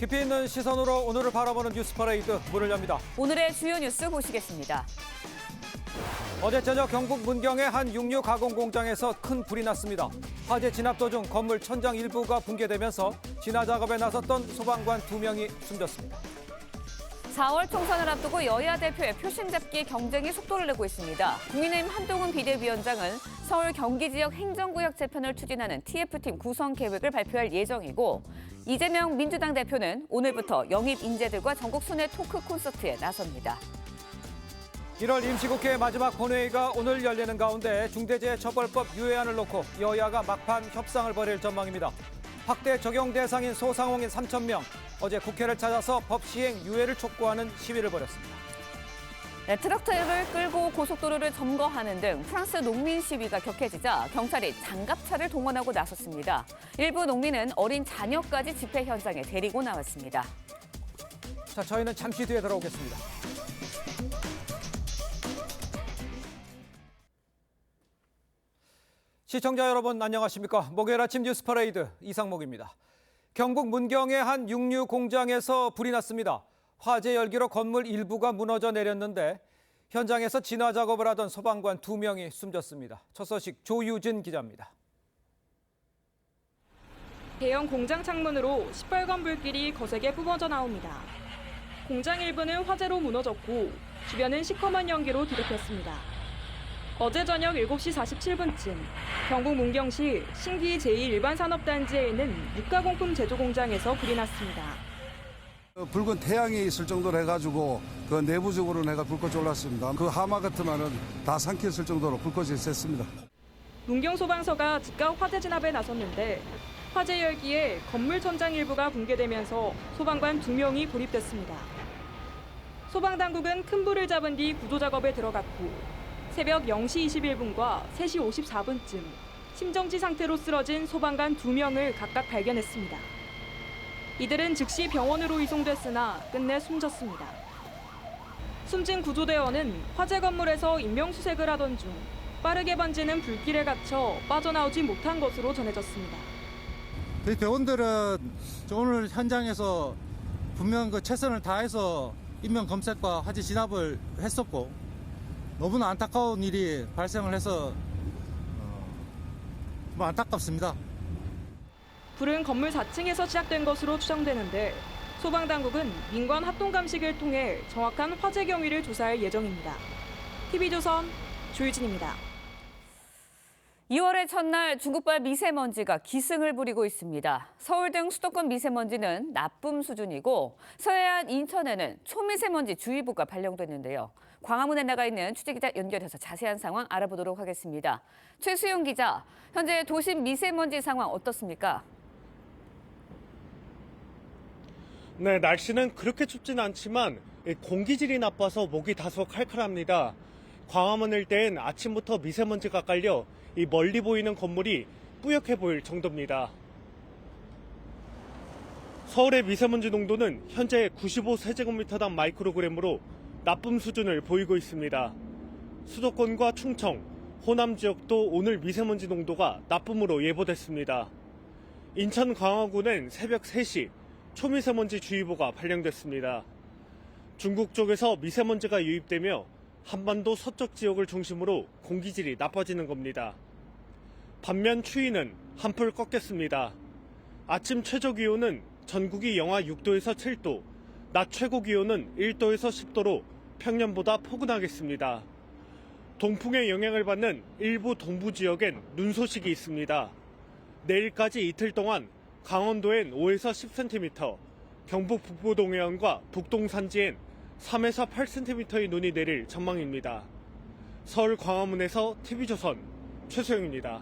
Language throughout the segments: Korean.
깊이 있는 시선으로 오늘을 바라보는 뉴스 퍼레이드 문을 엽니다. 오늘의 주요 뉴스 보시겠습니다. 어제 저녁 경북 문경의 한 육류 가공 공장에서 큰 불이 났습니다. 화재 진압 도중 건물 천장 일부가 붕괴되면서 진화 작업에 나섰던 소방관 2명이 숨졌습니다. 4월 총선을 앞두고 여야 대표의 표심 잡기 경쟁이 속도를 내고 있습니다. 국민의힘 한동훈 비대위원장은 서울 경기 지역 행정구역 재편을 추진하는 TF팀 구성 계획을 발표할 예정이고, 이재명 민주당 대표는 오늘부터 영입 인재들과 전국 순회 토크 콘서트에 나섭니다. 1월 임시국회 마지막 본회의가 오늘 열리는 가운데 중대재해처벌법 유예안을 놓고 여야가 막판 협상을 벌일 전망입니다. 확대 적용 대상인 소상공인 3,000명, 어제 국회를 찾아서 법 시행 유예를 촉구하는 시위를 벌였습니다. 네, 트럭터를 끌고 고속도로를 점거하는 등 프랑스 농민 시위가 격해지자 경찰이 장갑차를 동원하고 나섰습니다. 일부 농민은 어린 자녀까지 집회 현장에 데리고 나왔습니다. 자, 저희는 잠시 뒤에 돌아오겠습니다. 시청자 여러분 안녕하십니까? 목요일 아침 뉴스 퍼레이드 이상목입니다. 경북 문경의 한 육류 공장에서 불이 났습니다. 화재 열기로 건물 일부가 무너져 내렸는데 현장에서 진화 작업을 하던 소방관 2명이 숨졌습니다. 첫 소식 조유진 기자입니다. 대형 공장 창문으로 시뻘건 불길이 거세게 뿜어져 나옵니다. 공장 일부는 화재로 무너졌고 주변은 시커먼 연기로 뒤덮였습니다. 어제 저녁 7시 47분쯤 경북 문경시 신기 제2일반산업단지에 있는 육가공품 제조공장에서 불이 났습니다. 붉은 태양이 있을 정도로 해가지고 그 내부적으로 내가 불꽃이 올랐습니다. 그 하마 같으면은 다 삼켰을 정도로 불꽃이 셌습니다. 문경소방서가 즉각 화재 진압에 나섰는데 화재 열기에 건물 천장 일부가 붕괴되면서 소방관 2명이 고립됐습니다. 소방당국은 큰 불을 잡은 뒤 구조 작업에 들어갔고 새벽 0시 21분과 3시 54분쯤 심정지 상태로 쓰러진 소방관 2명을 각각 발견했습니다. 이들은 즉시 병원으로 이송됐으나 끝내 숨졌습니다. 숨진 구조대원은 화재 건물에서 인명수색을 하던 중 빠르게 번지는 불길에 갇혀 빠져나오지 못한 것으로 전해졌습니다. 저희 대원들은 오늘 현장에서 분명 최선을 다해서 인명 검색과 화재 진압을 했었고, 너무나 안타까운 일이 발생을 해서 좀 안타깝습니다. 불은 건물 4층에서 시작된 것으로 추정되는데 소방당국은 민관 합동 감식을 통해 정확한 화재 경위를 조사할 예정입니다. TV조선 조유진입니다. 2월의 첫날 중국발 미세먼지가 기승을 부리고 있습니다. 서울 등 수도권 미세먼지는 나쁨 수준이고 서해안 인천에는 초미세먼지 주의보가 발령됐는데요. 광화문에 나가 있는 취재기자 연결해서 자세한 상황 알아보도록 하겠습니다. 최수영 기자, 현재 도심 미세먼지 상황 어떻습니까? 네, 날씨는 그렇게 춥진 않지만 공기질이 나빠서 목이 다소 칼칼합니다. 광화문 일대엔 아침부터 미세먼지가 깔려 이 멀리 보이는 건물이 뿌옇게 보일 정도입니다. 서울의 미세먼지 농도는 현재 95세제곱미터당 마이크로그램으로 나쁨 수준을 보이고 있습니다. 수도권과 충청, 호남 지역도 오늘 미세먼지 농도가 나쁨으로 예보됐습니다. 인천 광화군엔 새벽 3시 초미세먼지 주의보가 발령됐습니다. 중국 쪽에서 미세먼지가 유입되며 한반도 서쪽 지역을 중심으로 공기질이 나빠지는 겁니다. 반면 추위는 한풀 꺾였습니다. 아침 최저 기온은 전국이 영하 6도에서 7도, 낮 최고 기온은 1도에서 10도로 평년보다 포근하겠습니다. 동풍의 영향을 받는 일부 동부 지역엔 눈 소식이 있습니다. 내일까지 이틀 동안 강원도엔 5에서 10cm, 경북 북부 동해안과 북동 산지엔 3에서 8cm의 눈이 내릴 전망입니다. 서울 광화문에서 TV조선 최소영입니다.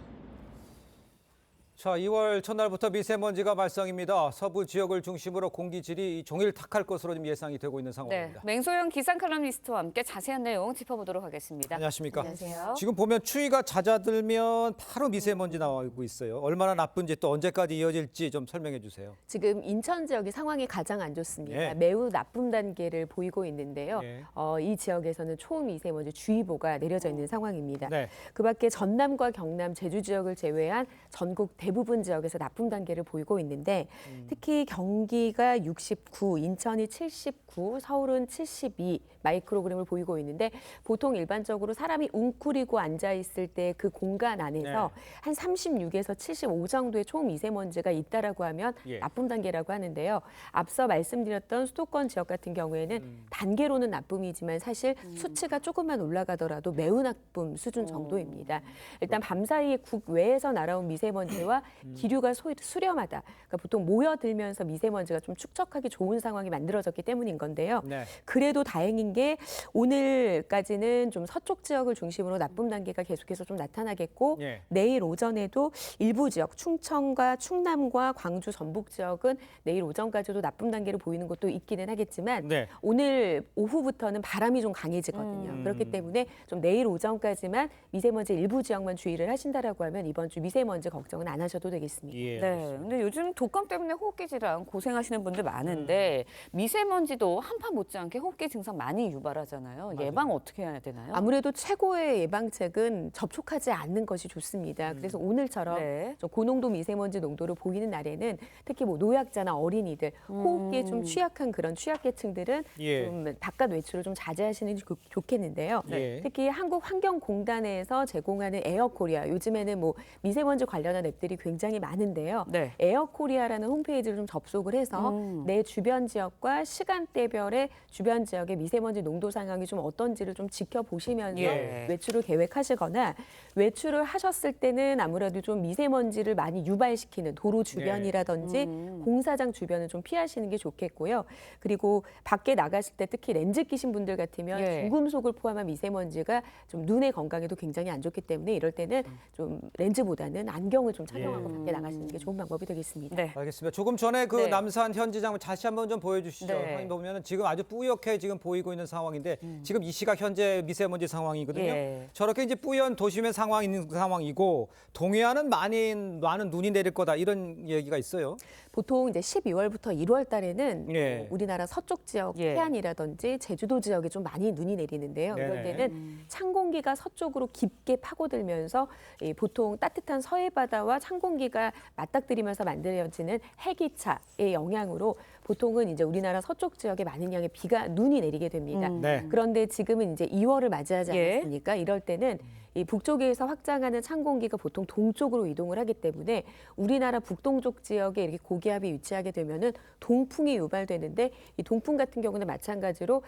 자, 2월 첫날부터 미세먼지가 발생입니다. 서부 지역을 중심으로 공기질이 종일 탁할 것으로 좀 예상이 되고 있는 상황입니다. 네, 맹소영 기상 칼럼니스트와 함께 자세한 내용 짚어보도록 하겠습니다. 안녕하십니까? 안녕하세요. 지금 보면 추위가 잦아들면 바로 미세먼지 나오고 있어요. 얼마나 나쁜지 또 언제까지 이어질지 좀 설명해 주세요. 지금 인천 지역의 상황이 가장 안 좋습니다. 예. 매우 나쁨 단계를 보이고 있는데요. 예. 이 지역에서는 초미세먼지 주의보가 내려져 있는 상황입니다. 네. 그밖에 전남과 경남, 제주 지역을 제외한 전국 대부분 대부분 지역에서 나쁨 단계를 보이고 있는데 특히 경기가 69, 인천이 79, 서울은 72 마이크로그램을 보이고 있는데 보통 일반적으로 사람이 웅크리고 앉아 있을 때 그 공간 안에서 한 36에서 75 정도의 초미세먼지가 있다라고 하면 예. 나쁨 단계라고 하는데요. 앞서 말씀드렸던 수도권 지역 같은 경우에는 단계로는 나쁨이지만 사실 수치가 조금만 올라가더라도 매우 나쁨 수준 정도입니다. 일단 밤사이에 국외에서 날아온 미세먼지와 기류가 수렴하다. 그러니까 보통 모여들면서 미세먼지가 좀 축적하기 좋은 상황이 만들어졌기 때문인 건데요. 네. 그래도 다행인 게 오늘까지는 좀 서쪽 지역을 중심으로 나쁨 단계가 계속해서 좀 나타나겠고 예. 내일 오전에도 일부 지역 충청과 충남과 광주 전북 지역은 내일 오전까지도 나쁨 단계를 보이는 곳도 있기는 하겠지만 네. 오늘 오후부터는 바람이 좀 강해지거든요. 그렇기 때문에 좀 내일 오전까지만 미세먼지 일부 지역만 주의를 하신다라고 하면 이번 주 미세먼지 걱정은 안 하셔도 되겠습니다. 예. 네, 근데 요즘 독감 때문에 호흡기 질환 고생하시는 분들 많은데 미세먼지도 한파 못지않게 호흡기 증상 많이 유발하잖아요. 예방 어떻게 해야 되나요? 아무래도 최고의 예방책은 접촉하지 않는 것이 좋습니다. 그래서 오늘처럼 네. 좀 고농도 미세먼지 농도를 보이는 날에는 특히 뭐 노약자나 어린이들, 호흡기에 좀 취약한 그런 취약계층들은 예. 좀 바깥 외출을 좀 자제하시는 게 좋겠는데요. 네. 특히 한국환경공단에서 제공하는 에어코리아, 요즘에는 뭐 미세먼지 관련한 앱들이 굉장히 많은데요. 네. 에어코리아라는 홈페이지를 좀 접속을 해서 내 주변 지역과 시간대별의 주변 지역의 미세먼지 농도 상황이 좀 어떤지를 좀 지켜보시면서 예. 외출을 계획하시거나 외출을 하셨을 때는 아무래도 좀 미세먼지를 많이 유발시키는 도로 주변이라든지 공사장 주변은 좀 피하시는 게 좋겠고요. 그리고 밖에 나가실 때 특히 렌즈 끼신 분들 같으면 예. 중금속을 포함한 미세먼지가 좀 눈의 건강에도 굉장히 안 좋기 때문에 이럴 때는 좀 렌즈보다는 안경을 좀 착용하고 밖에 나가시는 게 좋은 방법이 되겠습니다. 네. 알겠습니다. 조금 전에 그 네. 남산 현지장 다시 한번 좀 보여주시죠. 네. 보면은 지금 아주 뿌옇게 지금 보이고 있는 상황인데 지금 이 시각 현재 미세먼지 상황이거든요. 예. 저렇게 이제 뿌연 도심의 상황이 있는 상황이고 동해안은 많은 눈이 내릴 거다 이런 얘기가 있어요. 보통 이제 12월부터 1월 달에는 예. 우리나라 서쪽 지역 예. 해안이라든지 제주도 지역에 좀 많이 눈이 내리는데요. 이럴 네네. 때는 찬 공기가 서쪽으로 깊게 파고들면서 보통 따뜻한 서해 바다와 찬 공기가 맞닥뜨리면서 만들어지는 해기차의 영향으로 보통은 이제 우리나라 서쪽 지역에 많은 양의 눈이 내리게 됩니다. 네. 그런데 지금은 이제 2월을 맞이하지 예. 않았습니까? 이럴 때는 이 북쪽에서 확장하는 찬 공기가 보통 동쪽으로 이동을 하기 때문에 우리나라 북동쪽 지역에 이렇게 고기압이 위치하게 되면은 동풍이 유발되는데 이 동풍 같은 경우는 마찬가지로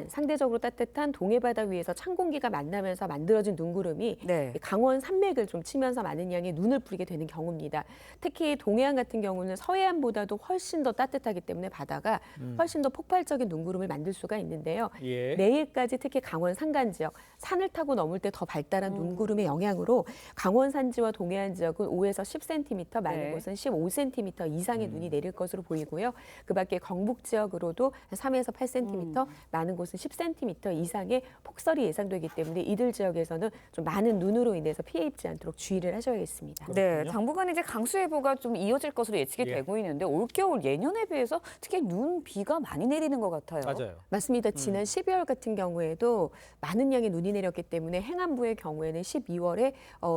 상대적으로 따뜻한 동해 바다 위에서 찬 공기가 만나면서 만들어진 눈구름이 네. 강원 산맥을 좀 치면서 많은 양의 눈을 뿌리게 되는 경우입니다. 특히 동해안 같은 경우는 서해안보다도 훨씬 더 따뜻하기 때문에 바다가 훨씬 더 폭발적인 눈구름을 만들 수가 있는데요. 예. 내일까지 특히 강원 산간 지역, 산을 타고 넘을 때 더 발달한 눈구름의 영향으로 강원 산지와 동해안 지역은 5에서 10cm, 많은 네. 곳은 15cm 이상의 눈이 내릴 것으로 보이고요. 그밖에 경북 지역으로도 3에서 8cm, 많은 곳은 10cm 이상의 폭설이 예상되기 때문에 이들 지역에서는 좀 많은 눈으로 인해서 피해 입지 않도록 주의를 하셔야겠습니다. 네, 당분간 이제 강수 예보가 좀 이어질 것으로 예측이 예. 되고 있는데 올겨울 예년에 비해서 특히 비가 많이 내리는 것 같아요. 맞아요. 맞습니다. 지난 12월 같은 경우에도 많은 양의 눈이 내렸기 때문에 행안부의 경우에는 12월에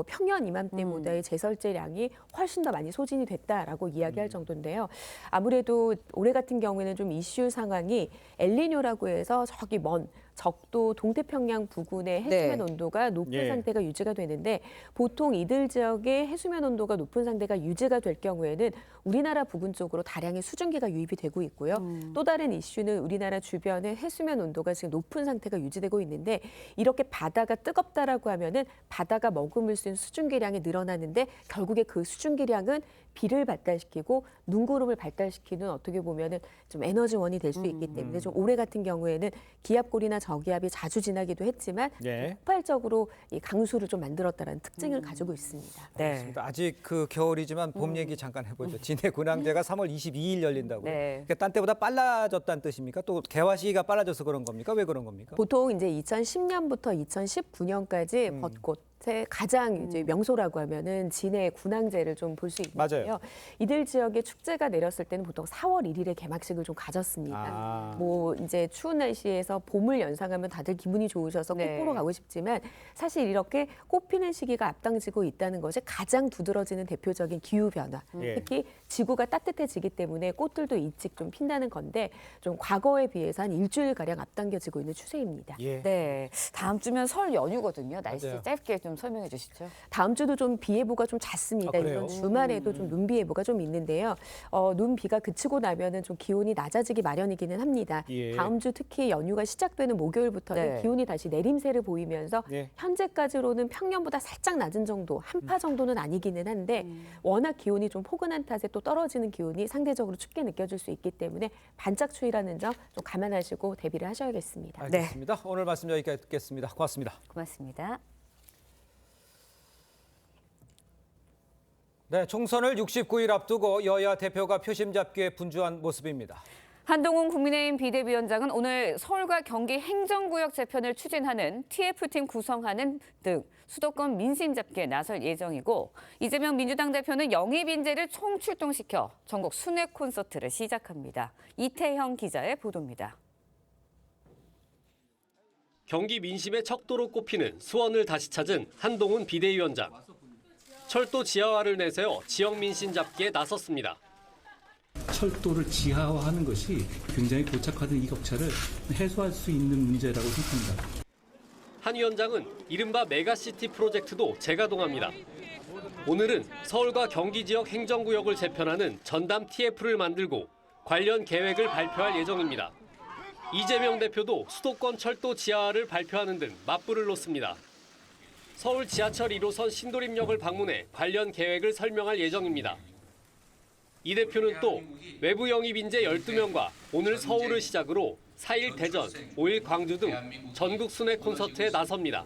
평년 이맘때보다의 제설제량이 훨씬 더 많이 소진이 됐다라고 이야기할 정도인데요. 아무래도 올해 같은 경우에는 좀 이슈 상황이 엘니뇨라고 해서 저기 먼 적도 동태평양 부근의 해수면 네. 온도가 높은 예. 상태가 유지가 되는데 보통 이들 지역의 해수면 온도가 높은 상태가 유지가 될 경우에는 우리나라 부근 쪽으로 다량의 수증기가 유입이 되고 있고요. 또 다른 이슈는 우리나라 주변의 해수면 온도가 지금 높은 상태가 유지되고 있는데 이렇게 바다가 뜨겁다라고 하면은 바다가 머금을 수 있는 수증기량이 늘어나는데 결국에 그 수증기량은 비를 발달시키고 눈구름을 발달시키는 어떻게 보면은 좀 에너지원이 될 수 있기 때문에 좀 올해 같은 경우에는 기압골이나 저기압이 자주 지나기도 했지만 예. 폭발적으로 이 강수를 좀 만들었다는 특징을 가지고 있습니다. 네. 알겠습니다. 아직 그 겨울이지만 봄 얘기 잠깐 해보죠. 진해 군항제가 3월 22일 열린다고요. 네. 그러니까 딴 때보다 빨라졌다는 뜻입니까? 또 개화 시기가 빨라져서 그런 겁니까? 왜 그런 겁니까? 보통 이제 2010년부터 2019년까지 벚꽃 콘서트의 가장 이제 명소라고 하면은 진해 군항제를 좀 볼 수 있는데요. 맞아요. 이들 지역에 축제가 내렸을 때는 보통 4월 1일에 개막식을 좀 가졌습니다. 뭐 이제 추운 날씨에서 봄을 연상하면 다들 기분이 좋으셔서 꽃 네. 보러 가고 싶지만 사실 이렇게 꽃 피는 시기가 앞당지고 있다는 것이 가장 두드러지는 대표적인 기후 변화. 예. 특히 지구가 따뜻해지기 때문에 꽃들도 일찍 좀 핀다는 건데 좀 과거에 비해서 한 일주일 가량 앞당겨지고 있는 추세입니다. 예. 네, 다음 주면 설 연휴거든요. 날씨 맞아요. 짧게 좀 설명해 주시죠. 다음 주도 좀 비 예보가 좀 잦습니다. 아, 그래요? 이번 주말에도 좀 눈비 예보가 좀 있는데요. 눈비가 그치고 나면은 좀 기온이 낮아지기 마련이기는 합니다. 예. 다음 주 특히 연휴가 시작되는 목요일부터는 네. 기온이 다시 내림세를 보이면서 예. 현재까지로는 평년보다 살짝 낮은 정도, 한파 정도는 아니기는 한데 워낙 기온이 좀 포근한 탓에 또 떨어지는 기온이 상대적으로 춥게 느껴질 수 있기 때문에 반짝 추위라는 점 좀 감안하시고 대비를 하셔야겠습니다. 알겠습니다. 오늘 말씀 여기까지 듣겠습니다. 고맙습니다. 고맙습니다. 네, 총선을 69일 앞두고 여야 대표가 표심 잡기에 분주한 모습입니다. 한동훈 국민의힘 비대위원장은 오늘 서울과 경기 행정구역 재편을 추진하는 TF팀 구성하는 등 수도권 민심 잡기에 나설 예정이고 이재명 민주당 대표는 영입 인재를 총출동시켜 전국 순회 콘서트를 시작합니다. 이태형 기자의 보도입니다. 경기 민심의 척도로 꼽히는 수원을 다시 찾은 한동훈 비대위원장. 철도 지하화를 내세워 지역 민심 잡기에 나섰습니다. 철도를 지하화하는 것이 굉장히 고착화된 이 격차를 해소할 수 있는 문제라고 생각합니다. 한 위원장은 이른바 메가시티 프로젝트도 재가동합니다. 오늘은 서울과 경기 지역 행정구역을 재편하는 전담 TF를 만들고 관련 계획을 발표할 예정입니다. 이재명 대표도 수도권 철도 지하화를 발표하는 등 맞불을 놓습니다. 서울 지하철 1호선 신도림역을 방문해 관련 계획을 설명할 예정입니다. 이 대표는 또 외부 영입 인재 12명과 오늘 서울을 시작으로 4일 대전, 5일 광주 등 전국 순회 콘서트에 나섭니다.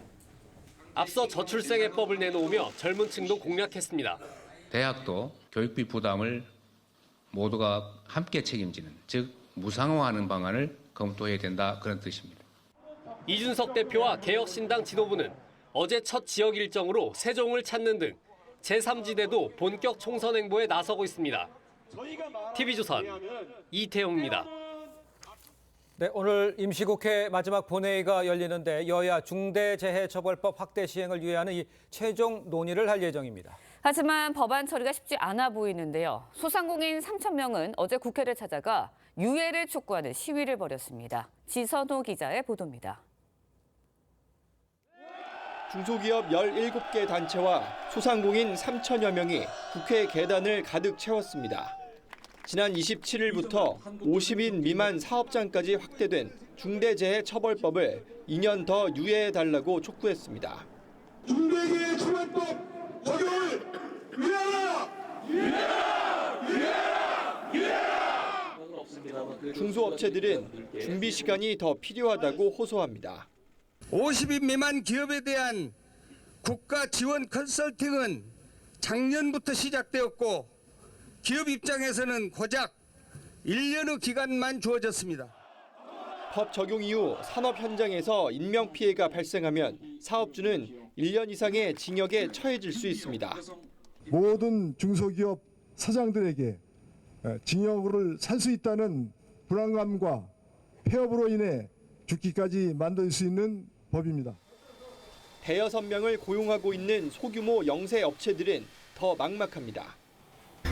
앞서 저출생애법을 내놓으며 젊은 층도 공략했습니다. 대학도 교육비 부담을 모두가 함께 책임지는, 즉 무상화하는 방안을 검토해야 된다, 그런 뜻입니다. 이준석 대표와 개혁신당 지도부는 어제 첫 지역 일정으로 세종을 찾는 등 제3지대도 본격 총선 행보에 나서고 있습니다. TV조선 이태영입니다. 네, 오늘 임시국회 마지막 본회의가 열리는데 여야 중대재해처벌법 확대 시행을 위한 이 최종 논의를 할 예정입니다. 하지만 법안 처리가 쉽지 않아 보이는데요. 소상공인 3천 명은 어제 국회를 찾아가 유예를 촉구하는 시위를 벌였습니다. 지선호 기자의 보도입니다. 중소기업 17개 단체와 소상공인 3천여 명이 국회 계단을 가득 채웠습니다. 지난 27일부터 50인 미만 사업장까지 확대된 중대재해처벌법을 2년 더 유예해달라고 촉구했습니다. 중대재해처벌법 적용을 유예하라! 유예하라! 중소업체들은 준비 시간이 더 필요하다고 호소합니다. 50인 미만 기업에 대한 국가 지원 컨설팅은 작년부터 시작되었고 기업 입장에서는 고작 1년의 기간만 주어졌습니다. 법 적용 이후 산업 현장에서 인명 피해가 발생하면 사업주는 1년 이상의 징역에 처해질 수 있습니다. 모든 중소기업 사장들에게 징역을 살 수 있다는 불안감과 폐업으로 인해 죽기까지 만들 수 있는 법입니다. 대여섯 명을 고용하고 있는 소규모 영세 업체들은 더 막막합니다.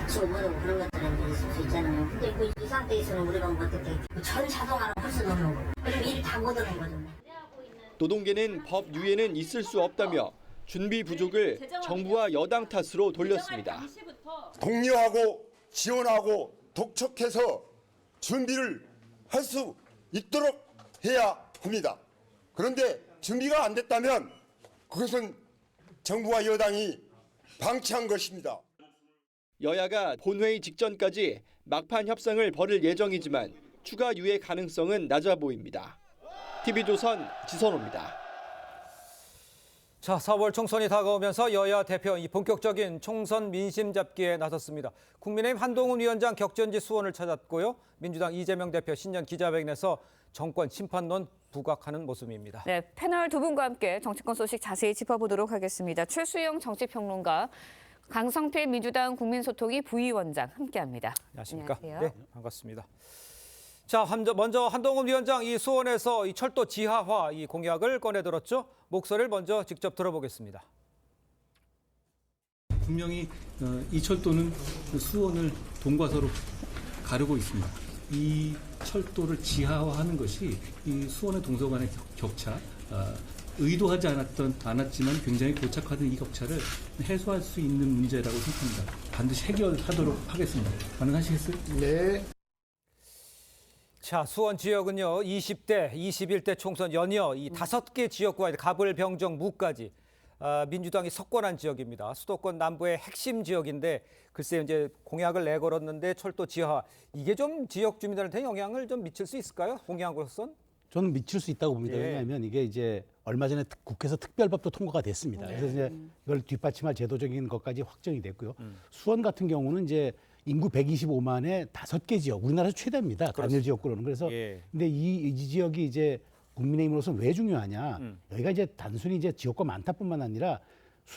수고하고 그런 것들은 있을 수 있잖아요. 근데 이 상태에서는 우리가 뭐 어떻게 전 자동화를 할 수도 없는 거고 그럼 일 다 못 하는 거죠. 노동계는 법 유예는 있을 수 없다며 준비 부족을 정부와 여당 탓으로 돌렸습니다. 독려하고 지원하고 독촉해서 준비를 할 수 있도록 해야 합니다. 그런데 준비가 안 됐다면 그것은 정부와 여당이 방치한 것입니다. 여야가 본회의 직전까지 막판 협상을 벌일 예정이지만 추가 유예 가능성은 낮아 보입니다. TV조선 지선호입니다. 자, 4월 총선이 다가오면서 여야 대표 이 본격적인 총선 민심 잡기에 나섰습니다. 국민의힘 한동훈 위원장 격전지 수원을 찾았고요. 민주당 이재명 대표 신년 기자회견에서 정권 심판론 부각하는 모습입니다. 네, 패널 두 분과 함께 정치권 소식 자세히 짚어보도록 하겠습니다. 최수영 정치평론가, 강성필 민주당 국민소통위 부위원장 함께합니다. 안녕하십니까? 안녕하세요. 네, 반갑습니다. 자, 먼저 한동훈 위원장 이 수원에서 이 철도 지하화 이 공약을 꺼내들었죠. 목소리를 먼저 직접 들어보겠습니다. 분명히 이 철도는 수원을 동과서로 가르고 있습니다. 이 철도를 지하화하는 것이 이 수원의 동서 간의 격차, 의도하지 않았지만 굉장히 고착화된 이 격차를 해소할 수 있는 문제라고 생각합니다. 반드시 해결하도록 하겠습니다. 가능하시겠어요? 네. 자, 수원 지역은요, 20대, 21대 총선 연이어 이 5개 지역과 갑을, 병정, 무까지 민주당이 석권한 지역입니다. 수도권 남부의 핵심 지역인데 글쎄 이제 공약을 내걸었는데 철도 지하 이게 좀 지역 주민들한테 영향을 좀 미칠 수 있을까요? 공약으로선? 저는 미칠 수 있다고 봅니다. 예. 왜냐하면 이게 이제 얼마 전에 국회에서 특별법도 통과가 됐습니다. 그래서 이제 이걸 뒷받침할 제도적인 것까지 확정이 됐고요. 수원 같은 경우는 이제 인구 125만의 5개 지역, 우리나라에서 최대입니다. 단일 지역구로는. 그래서 예. 근데 이 지역이 이제 국민의힘으로서는 왜 중요하냐? 여기가 이제 단순히 이제 지역과 많다뿐만 아니라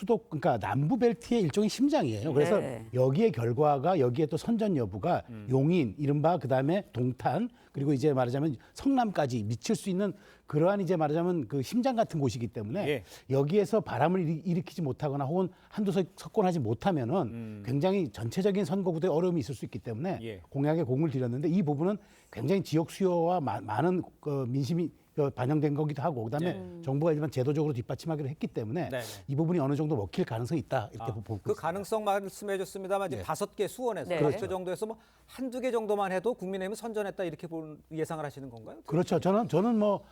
그러니까 남부 벨트의 일종의 심장이에요. 그래서 네. 여기의 결과가 여기에 또 선전 여부가 용인, 이른바 그다음에 동탄, 그리고 이제 말하자면 성남까지 미칠 수 있는 그러한 이제 말하자면 그 심장 같은 곳이기 때문에 예. 여기에서 바람을 일으키지 못하거나 혹은 한두 석권하지 못하면은 굉장히 전체적인 선거구도에 어려움이 있을 수 있기 때문에 예. 공약에 공을 들였는데 이 부분은 굉장히 지역 수요와 많은 민심이 반영된 거기도 하고 그다음에 정부가 일반 제도적으로 뒷받침하기로 했기 때문에 네. 이 부분이 어느 정도 먹힐 가능성이 있다 이렇게 보고 그 있습니다. 가능성 말씀해 줬습니다만 지금 네. 5개 수원에서 네. 그 정도에서 뭐 한두 개 정도만 해도 국민의힘은 선전했다 이렇게 예상을 하시는 건가요? 그렇죠. 저는 뭐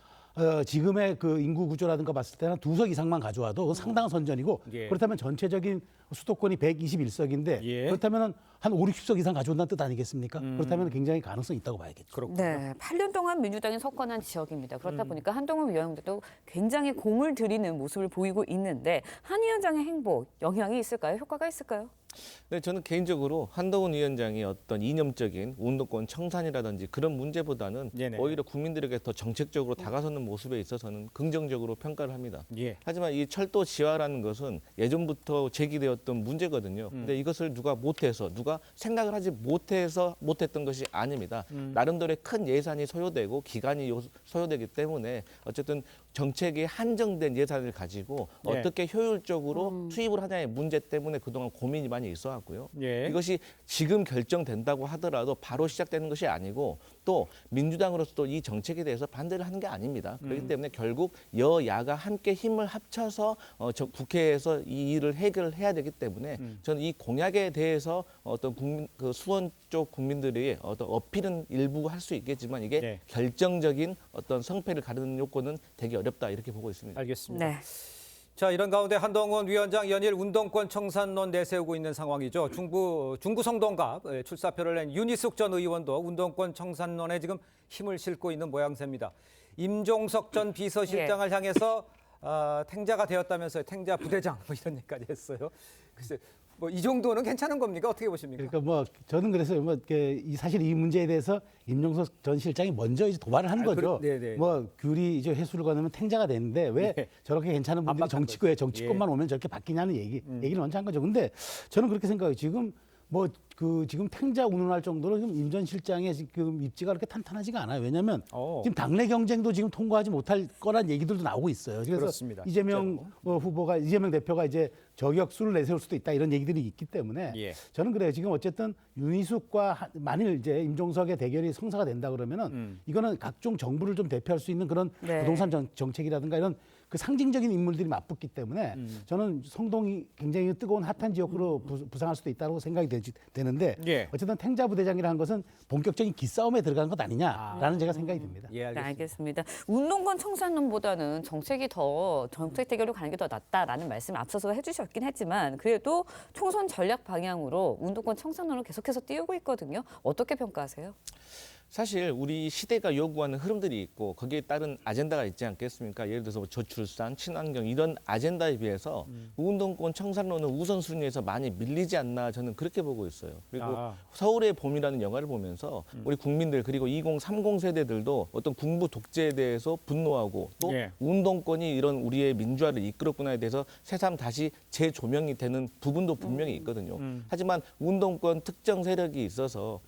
지금의 그 인구 구조라든가 봤을 때는 2석 이상만 가져와도 상당한 선전이고 예. 그렇다면 전체적인 수도권이 121석인데 예. 그렇다면 한 5, 60석 이상 가져온다는 뜻 아니겠습니까? 그렇다면 굉장히 가능성이 있다고 봐야겠죠. 그렇군요. 네, 8년 동안 민주당이 석권한 지역입니다. 그렇다 보니까 한동훈 위원장도 굉장히 공을 들이는 모습을 보이고 있는데 한 위원장의 행보 영향이 있을까요? 효과가 있을까요? 네, 저는 개인적으로 한동훈 위원장이 어떤 이념적인 운동권 청산이라든지 그런 문제보다는 네네. 오히려 국민들에게 더 정책적으로 다가서는 모습에 있어서는 긍정적으로 평가를 합니다. 예. 하지만 이 철도 지하라는 것은 예전부터 제기되었던 문제거든요. 근데 이것을 누가 못해서 누가 생각을 하지 못해서 못했던 것이 아닙니다. 나름대로의 큰 예산이 소요되고 기간이 소요되기 때문에 어쨌든 정책이 한정된 예산을 가지고 예. 어떻게 효율적으로 투입을 하냐의 문제 때문에 그동안 고민이 많이 있어 왔고요. 예. 이것이 지금 결정된다고 하더라도 바로 시작되는 것이 아니고 또 민주당으로서도 이 정책에 대해서 반대를 하는 게 아닙니다. 그렇기 때문에 결국 여야가 함께 힘을 합쳐서 국회에서 이 일을 해결해야 되기 때문에 저는 이 공약에 대해서 어떤 그 수원 쪽 국민들이 어떤 어필은 일부 할 수 있겠지만 이게 네. 결정적인 어떤 성패를 가르는 요건은 되게 어렵다 이렇게 보고 있습니다. 알겠습니다. 네. 자, 이런 가운데 한동훈 위원장 연일 운동권 청산론 내세우고 있는 상황이죠. 중구 성동갑 출사표를 낸 윤희숙 전 의원도 운동권 청산론에 지금 힘을 싣고 있는 모양새입니다. 임종석 전 비서실장을 향해서 탱자가 되었다면서요. 탱자 부대장 뭐 이런 얘기까지 했어요. 글쎄, 뭐 이 정도는 괜찮은 겁니까? 어떻게 보십니까? 그러니까 뭐 저는 그래서 뭐 사실 이 문제에 대해서 임종석 전 실장이 먼저 이제 도발을 한 거죠. 네네. 뭐 귤이 이제 회수를 거두면 탱자가 되는데 왜 네. 저렇게 괜찮은 분들이 정치권만 오면 저렇게 바뀌냐는 얘기를 먼저 한 거죠. 근데 저는 그렇게 생각해요. 지금 지금 탱자 운운할 정도로 지금 임 전 실장의 지금 입지가 그렇게 탄탄하지가 않아요. 왜냐하면 지금 당내 경쟁도 지금 통과하지 못할 거란 얘기들도 나오고 있어요. 그래서 그렇습니다. 이재명 대표가 이제 저격수를 내세울 수도 있다 이런 얘기들이 있기 때문에 예. 저는 그래요. 지금 어쨌든 윤희숙과 만일 이제 임종석의 대결이 성사가 된다 그러면은 이거는 각종 정부를 좀 대표할 수 있는 그런 네. 부동산 정책이라든가 이런 그 상징적인 인물들이 맞붙기 때문에 저는 성동이 굉장히 뜨거운 핫한 지역으로 부상할 수도 있다고 생각이 되는데 예. 어쨌든 탱자 부대장이라는 것은 본격적인 기싸움에 들어가는 것 아니냐라는 제가 생각이 듭니다. 예, 네, 알겠습니다. 운동권 청산론보다는 정책 대결로 가는 게 더 낫다라는 말씀을 앞서서 해주셨긴 했지만 그래도 총선 전략 방향으로 운동권 청산론을 계속해서 띄우고 있거든요. 어떻게 평가하세요? 사실 우리 시대가 요구하는 흐름들이 있고 거기에 따른 아젠다가 있지 않겠습니까? 예를 들어서 뭐 저출산, 친환경 이런 아젠다에 비해서 운동권 청산론은 우선순위에서 많이 밀리지 않나 저는 그렇게 보고 있어요. 그리고 서울의 봄이라는 영화를 보면서 우리 국민들 그리고 2030 세대들도 어떤 군부 독재에 대해서 분노하고 또 운동권이 이런 우리의 민주화를 이끌었구나에 대해서 새삼 다시 재조명이 되는 부분도 분명히 있거든요. 하지만 운동권 특정 세력이 있어서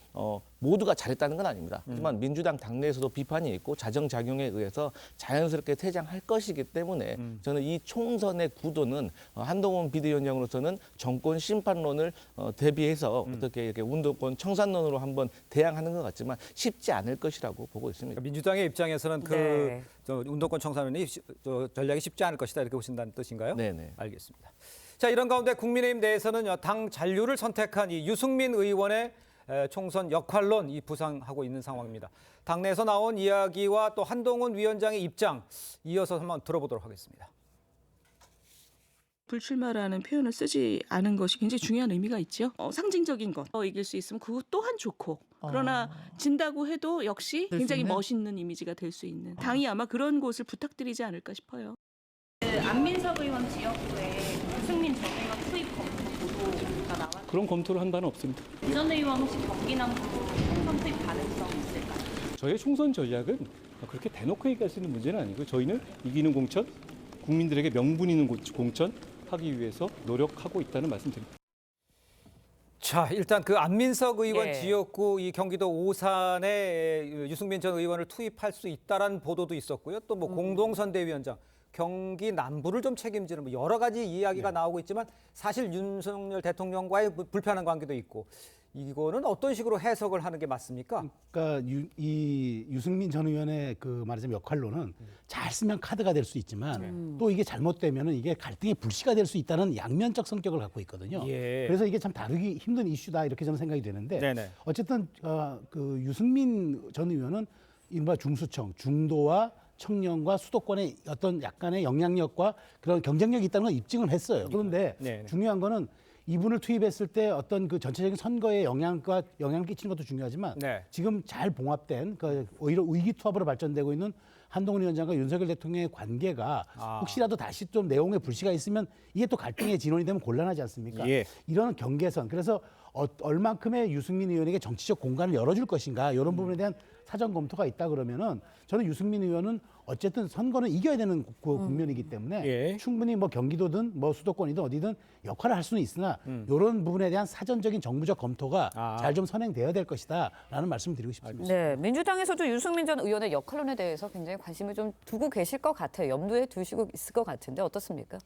모두가 잘했다는 건 아닙니다. 하지만 민주당 당내에서도 비판이 있고 자정작용에 의해서 자연스럽게 퇴장할 것이기 때문에 저는 이 총선의 구도는 한동훈 비대위원장으로서는 정권 심판론을 대비해서 어떻게 이렇게 운동권 청산론으로 한번 대항하는 것 같지만 쉽지 않을 것이라고 보고 있습니다. 민주당의 입장에서는 그 운동권 청산론이 전략이 쉽지 않을 것이다 이렇게 보신다는 뜻인가요? 네네. 알겠습니다. 자, 이런 가운데 국민의힘 내에서는 당 잔류를 선택한 이 유승민 의원의 총선 역할론 이 부상하고 있는 상황입니다. 당내에서 나온 이야기와 또 한동훈 위원장의 입장 이어서 한번 들어보도록 하겠습니다. 불출마라는 표현을 쓰지 않은 것이 굉장히 중요한 의미가 있죠. 상징적인 것, 이길 수 있으면 그것 또한 좋고 그러나 진다고 해도 역시 굉장히 멋있는 이미지가 될 수 있는 당이 아마 그런 곳을 부탁드리지 않을까 싶어요. 안민석 의원 지역구에 유승민 전 의원 투입 검토 보도가 나왔는데 그런 검토를 한 바는 없습니다. 전 의원 혹시 경기남부로 총선 투입 가능성 있을까요? 저희의 총선 전략은 그렇게 대놓고 얘기할 수 있는 문제는 아니고 저희는 이기는 공천, 국민들에게 명분 있는 공천 하기 위해서 노력하고 있다는 말씀드립니다. 자, 일단 그 안민석 의원 지역구 이 경기도 오산에 유승민 전 의원을 투입할 수 있다라는 보도도 있었고요. 또 뭐 공동선대위원장 경기 남부를 좀 책임지는 뭐 여러 가지 이야기가 나오고 있지만 사실 윤석열 대통령과의 불편한 관계도 있고 이거는 어떤 식으로 해석을 하는 게 맞습니까? 그러니까 이 유승민 전 의원의 그 말하자면 역할로는 잘 쓰면 카드가 될 수 있지만 또 이게 잘못되면은 이게 갈등의 불씨가 될 수 있다는 양면적 성격을 갖고 있거든요. 그래서 이게 참 다루기 힘든 이슈다 이렇게 저는 생각이 되는데 어쨌든 그 유승민 전 의원은 이른바 중수청, 중도와 청년과 수도권의 어떤 약간의 영향력과 그런 경쟁력이 있다는 걸 입증을 했어요. 그런데 중요한 거는 이분을 투입했을 때 어떤 그 전체적인 선거에 영향을 끼치는 것도 중요하지만 지금 잘 봉합된 오히려 의기투합으로 발전되고 있는 한동훈 위원장과 윤석열 대통령의 관계가 혹시라도 다시 좀 내용에 불씨가 있으면 이게 또 갈등의 진원이 되면 곤란하지 않습니까? 이런 경계선. 그래서 얼만큼의 유승민 의원에게 정치적 공간을 열어줄 것인가 이런 부분에 대한 사전 검토가 있다 그러면은 저는 유승민 의원은 어쨌든 선거는 이겨야 되는 국면이기 때문에 충분히 뭐 경기도든 뭐 수도권이든 어디든 역할을 할 수는 있으나 이런 부분에 대한 사전적인 정부적 검토가 잘 좀 선행되어야 될 것이다라는 말씀을 드리고 싶습니다. 네, 민주당에서도 유승민 전 의원의 역할론에 대해서 굉장히 관심을 좀 두고 계실 것 같아요. 염두에 두시고 있을 것 같은데 어떻습니까?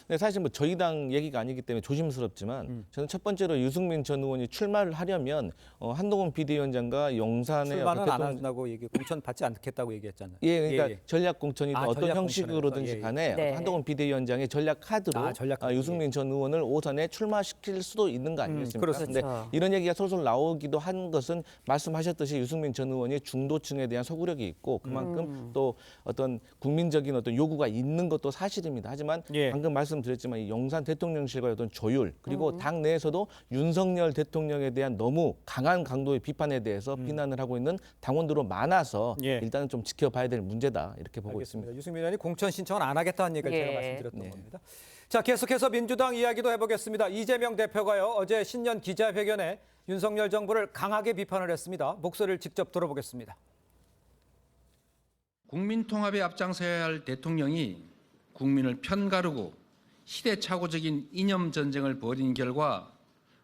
네, 사실 뭐 저희 당 얘기가 아니기 때문에 조심스럽지만 저는 첫 번째로 유승민 전 의원이 출마를 하려면 한동훈 비대위원장과 용산의 출마는 안 한다고 공천 받지 않겠다고 얘기했잖아요. 그러니까 전략 공천이든 어떤 전략 형식으로든지 간에 한동훈 비대위원장의 전략 카드로 유승민 전 의원을 오선에 출마시킬 수도 있는 거 아니겠습니까? 그런데 이런 얘기가 솔솔 나오기도 한 것은 말씀하셨듯이 유승민 전 의원이 중도층에 대한 소구력이 있고 그만큼 또 어떤 국민적인 어떤 요구가 있는 것도 사실입니다. 하지만 방금 말씀드렸지만 이 용산 대통령실과의 어떤 조율 그리고 당 내에서도 윤석열 대통령에 대한 너무 강한 강도의 비판에 대해서 비난을 하고 있는 당원들로 많아서 일단은 좀 지켜봐야 될 문제다 이렇게 보고 있습니다. 유승민 의원이 공천 신청을 안 하겠다는 얘기를 제가 말씀드렸던 겁니다. 자, 계속해서 민주당 이야기도 해보겠습니다. 이재명 대표가요 어제 신년 기자회견에 윤석열 정부를 강하게 비판을 했습니다. 목소리를 직접 들어보겠습니다. 국민 통합에 앞장서야 할 대통령이 국민을 편가르고 시대착오적인 이념 전쟁을 벌인 결과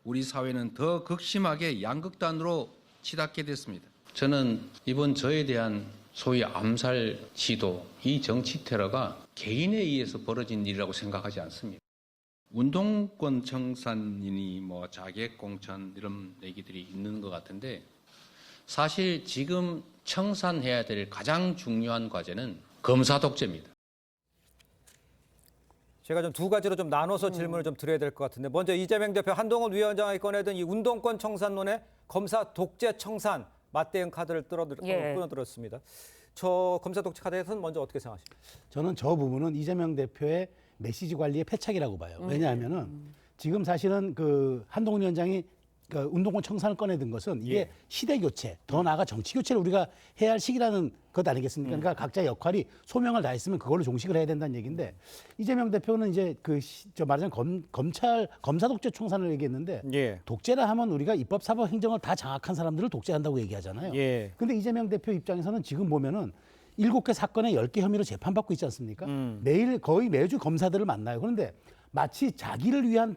우리 사회는 더 극심하게 양극단으로 치닫게 됐습니다. 저는 이번 저에 대한 소위 암살 시도, 이 정치 테러가 개인에 의해서 벌어진 일이라고 생각하지 않습니다. 운동권 청산이니 뭐 자객 공천 이런 얘기들이 있는 것 같은데 사실 지금 청산해야 될 가장 중요한 과제는 검사 독재입니다. 제가 좀 두 가지로 좀 나눠서 질문을 좀 드려야 될 것 같은데 먼저 이재명 대표 한동훈 위원장이 꺼내든 이 운동권 청산론에 검사 독재 청산 맞대응 카드를 끌어들었습니다. 저 검사 독재 카드에 대해서는 먼저 어떻게 생각하십니까? 저는 저 부분은 이재명 대표의 메시지 관리의 패착이라고 봐요. 왜냐하면은 지금 사실은 그 한동훈 위원장이 운동권 청산을 꺼내든 것은 이게 시대 교체, 더 나아가 정치 교체를 우리가 해야 할 시기라는 것 아니겠습니까? 그러니까 각자의 역할이 소명을 다했으면 그걸로 종식을 해야 된다는 얘기인데 이재명 대표는 이제 말하자면 검사 독재 총선을 얘기했는데 독재라 하면 우리가 입법, 사법, 행정을 다 장악한 사람들을 독재한다고 얘기하잖아요. 근데 이재명 대표 입장에서는 지금 보면은 7개 사건에 10개 혐의로 재판받고 있지 않습니까? 거의 매주 검사들을 만나요. 그런데 마치 자기를 위한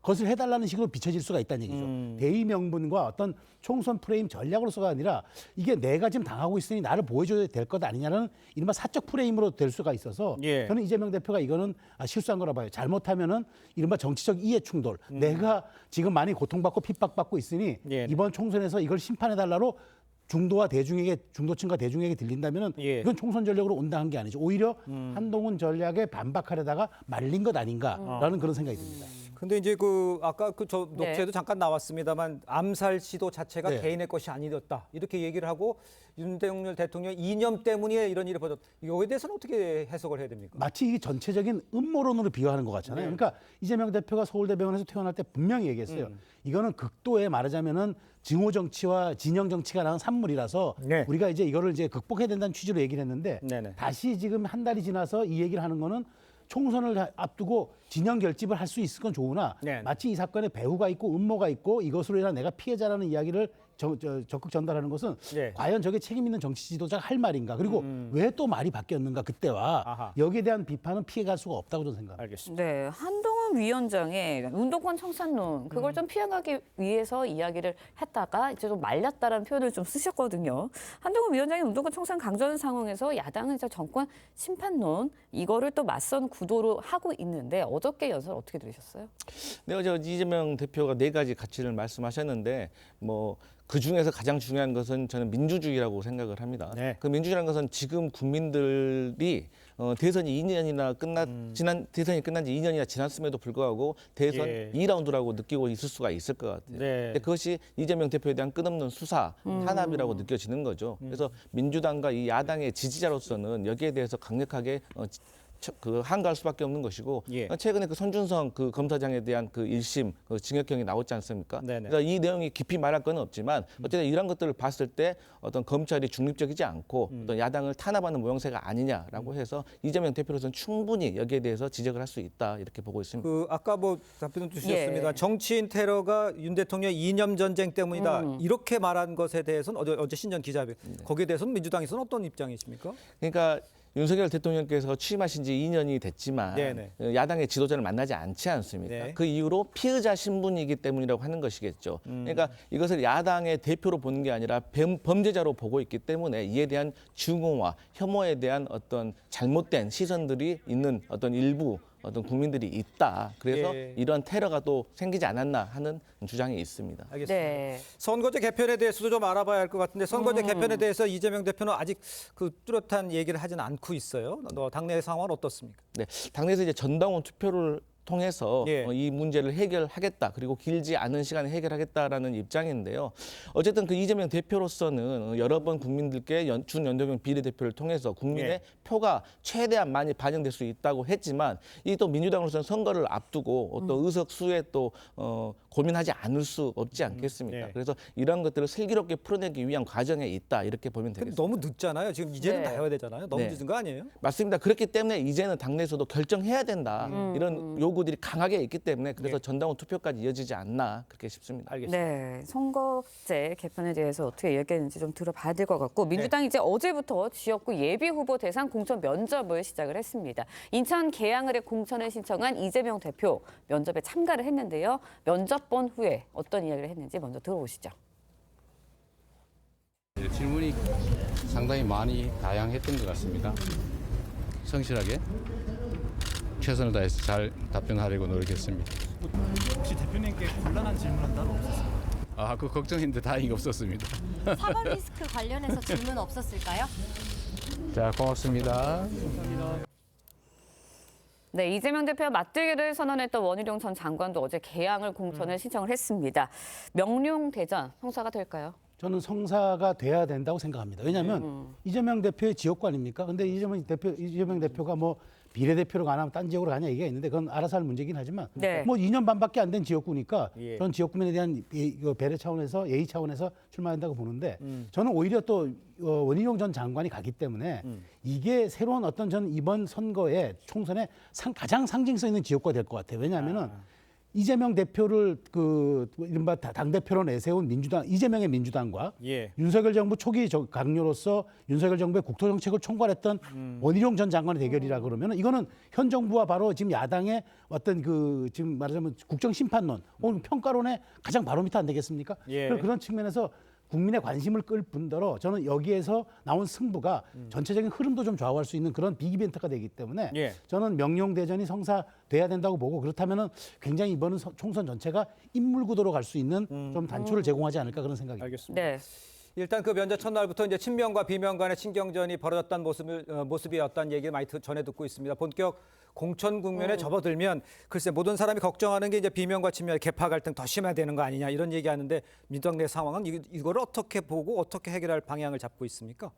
것을 해달라는 식으로 비춰질 수가 있다는 얘기죠. 대의 명분과 어떤 총선 프레임 전략으로서가 아니라 이게 내가 지금 당하고 있으니 나를 보여줘야 될 것 아니냐는 이른바 사적 프레임으로 될 수가 있어서 저는 이재명 대표가 이거는 실수한 거라 봐요. 잘못하면은 이른바 정치적 이해 충돌. 내가 지금 많이 고통받고 핍박받고 있으니 이번 총선에서 이걸 심판해달라로 중도층과 대중에게 들린다면은 이건 총선 전략으로 온당한 게 아니죠. 오히려 한동훈 전략에 반박하려다가 말린 것 아닌가라는 그런 생각이 듭니다. 근데 이제 아까 저 녹취에도 잠깐 나왔습니다만 암살 시도 자체가 개인의 것이 아니었다 이렇게 얘기를 하고 윤석열 대통령 이념 때문에 이런 일이 벌어졌다. 이거에 대해서는 어떻게 해석을 해야 됩니까? 마치 이게 전체적인 음모론으로 비유하는 것 같잖아요. 그러니까 이재명 대표가 서울대병원에서 퇴원할 때 분명히 얘기했어요. 이거는 극도의 말하자면은 증오 정치와 진영 정치가 나온 산물이라서 우리가 이제 이거를 이제 극복해야 된다는 취지로 얘기를 했는데 다시 지금 한 달이 지나서 이 얘기를 하는 거는 총선을 앞두고 진영 결집을 할 수 있을 건 좋으나 마치 이 사건에 배후가 있고 음모가 있고 이것으로 인한 내가 피해자라는 이야기를 적극 전달하는 것은 과연 저게 책임 있는 정치 지도자가 할 말인가? 그리고 왜 또 말이 바뀌었는가 그때와 여기에 대한 비판은 피해갈 수가 없다고 저는 생각합니다. 알겠습니다. 네, 한동훈 위원장의 운동권 청산론 그걸 좀 피해가기 위해서 이야기를 했다가 이제 좀 말렸다라는 표현을 좀 쓰셨거든요. 한동훈 위원장이 운동권 청산 강조하는 상황에서 야당은 이제 정권 심판론 이거를 또 맞선 구도로 하고 있는데 어저께 연설 어떻게 들으셨어요? 네, 어제 이재명 대표가 4가지 가치를 말씀하셨는데 그 중에서 가장 중요한 것은 저는 민주주의라고 생각을 합니다. 그 민주주의라는 것은 지금 국민들이 대선이 2년이나 대선이 끝난 지 2년이나 지났음에도 불구하고 대선 2라운드라고 느끼고 있을 수가 있을 것 같아요. 근데 그것이 이재명 대표에 대한 끝없는 수사, 탄압이라고 느껴지는 거죠. 그래서 민주당과 이 야당의 지지자로서는 여기에 대해서 강력하게 한가할 수밖에 없는 것이고 최근에 손준성 검사장에 대한 1심 징역형이 나왔지 않습니까? 그래서 이 내용이 깊이 말할 건 없지만 어쨌든 이런 것들을 봤을 때 어떤 검찰이 중립적이지 않고 어떤 야당을 탄압하는 모양새가 아니냐라고 해서 이재명 대표로서는 충분히 여기에 대해서 지적을 할 수 있다 이렇게 보고 있습니다. 아까 답변 주셨습니다. 정치인 테러가 윤 대통령 이념 전쟁 때문이다 이렇게 말한 것에 대해서는 어제 신전 기자회 거기에 대해서는 민주당에서는 어떤 입장이십니까? 그러니까 윤석열 대통령께서 취임하신 지 2년이 됐지만 야당의 지도자를 만나지 않지 않습니까? 그 이후로 피의자 신분이기 때문이라고 하는 것이겠죠. 그러니까 이것을 야당의 대표로 보는 게 아니라 범죄자로 보고 있기 때문에 이에 대한 증오와 혐오에 대한 어떤 잘못된 시선들이 있는 어떤 일부 국민들이 있다. 그래서 이러한 테러가 또 생기지 않았나 하는 주장이 있습니다. 알겠습니다. 선거제 개편에 대해서도 좀 알아봐야 할 것 같은데 선거제 개편에 대해서 이재명 대표는 아직 뚜렷한 얘기를 하진 않고 있어요. 당내 상황은 어떻습니까? 네, 당내에서 이제 전당원 투표를 통해서 이 문제를 해결하겠다. 그리고 길지 않은 시간에 해결하겠다라는 입장인데요. 어쨌든 이재명 대표로서는 여러 번 국민들께 준연동형 비례대표를 통해서 국민의 표가 최대한 많이 반영될 수 있다고 했지만 이 또 민주당으로서는 선거를 앞두고 어떤 의석수에 또 고민하지 않을 수 없지 않겠습니까? 그래서 이런 것들을 슬기롭게 풀어내기 위한 과정에 있다 이렇게 보면 되겠습니다. 너무 늦잖아요. 지금 이제는 다 해야 되잖아요. 너무 늦은 거 아니에요? 맞습니다. 그렇기 때문에 이제는 당내에서도 결정해야 된다. 이런 요구들이 강하게 있기 때문에 그래서 전당원 투표까지 이어지지 않나 그렇게 싶습니다. 알겠습니다. 네, 선거제 개편에 대해서 어떻게 얘기했는지 좀 들어봐야 될 것 같고 민주당이 이제 어제부터 지역구 예비 후보 대상 공천 면접을 시작을 했습니다. 인천 계양을의 공천을 신청한 이재명 대표 면접에 참가를 했는데요. 면접 본 후에 어떤 이야기를 했는지 먼저 들어보시죠. 질문이 상당히 많이 다양했던 것 같습니다. 성실하게 최선을 다해서 잘 답변하려고 노력했습니다. 혹시 대표님께 곤란한 질문은 따로 없었어요? 그 걱정인데 다행히 없었습니다. 사법 리스크 관련해서 질문 없었을까요? 자, 고맙습니다. 네, 이재명 대표와 맞들기를 선언했던 원희룡 전 장관도 어제 계양을 공천을 신청을 했습니다. 명룡대전 성사가 될까요? 저는 성사가 돼야 된다고 생각합니다. 왜냐하면 이재명 대표의 지역구 아닙니까? 근데 이재명 대표가 뭐 비례대표로 가나 딴 지역으로 가냐 얘기가 있는데 그건 알아서 할 문제긴 하지만 네. 뭐 2년 반밖에 안 된 지역구니까 예. 저는 지역구민에 대한 배려 차원에서 예의 차원에서 출마한다고 보는데 저는 오히려 또 원희룡 전 장관이 가기 때문에 이게 새로운 어떤 전 이번 선거에 총선에 가장 상징성 있는 지역구가 될 것 같아요. 왜냐하면은 이재명 대표를 그 이른바 당대표로 내세운 이재명의 민주당과 예. 윤석열 정부 초기 강요로서 윤석열 정부의 국토정책을 총괄했던 원희룡 전 장관의 대결이라 그러면 이거는 현 정부와 바로 지금 야당의 어떤 그 지금 말하자면 국정심판론 혹은 평가론의 가장 바로미터 안 되겠습니까? 예. 그런 측면에서 국민의 관심을 끌 뿐더러 저는 여기에서 나온 승부가 전체적인 흐름도 좀 좌우할 수 있는 그런 빅이벤트가 되기 때문에 예. 저는 명령대전이 성사돼야 된다고 보고 그렇다면은 굉장히 이번은 총선 전체가 인물구도로 갈 수 있는 좀 단초를 제공하지 않을까 그런 생각입니다. 알겠습니다. 네. 일단 그 면접 첫날부터 이제 친명과 비명 간의 신경전이 벌어졌던 모습이었다는 얘기를 많이 전해 듣고 있습니다. 본격 공천 국면에 접어들면 글쎄 모든 사람이 걱정하는 게 이제 비명과 친명의 계파 갈등 더 심화되는 거 아니냐 이런 얘기하는데 민주당 내 상황은 이걸 어떻게 보고 어떻게 해결할 방향을 잡고 있습니까?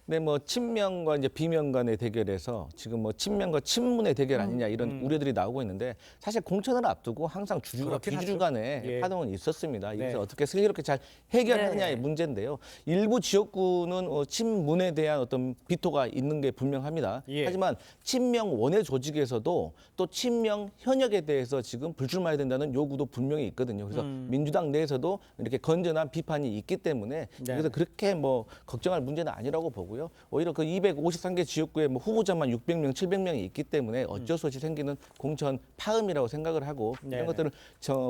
네, 뭐 친명과 이제 비명 간의 대결에서 지금 뭐 친명과 친문의 대결 아니냐 이런 우려들이 나오고 있는데 사실 공천을 앞두고 항상 주주와 그렇긴 비주주 하죠. 간의 예. 파동은 있었습니다. 이것을 네. 어떻게 슬기롭게 잘 해결하느냐의 네. 문제인데요. 일부 지역구는 친문에 대한 어떤 비토가 있는 게 분명합니다. 예. 하지만 친명 원외 조직에서도 또 친명 현역에 대해서 지금 불출마해야 된다는 요구도 분명히 있거든요. 그래서 민주당 내에서도 이렇게 건전한 비판이 있기 때문에 네. 그래서 그렇게 뭐 걱정할 문제는 아니라고 보고요. 오히려 그 253개 지역구에 뭐 후보자만 600명, 700명이 있기 때문에 어쩔 수 없이 생기는 공천 파음이라고 생각을 하고 네네. 이런 것들을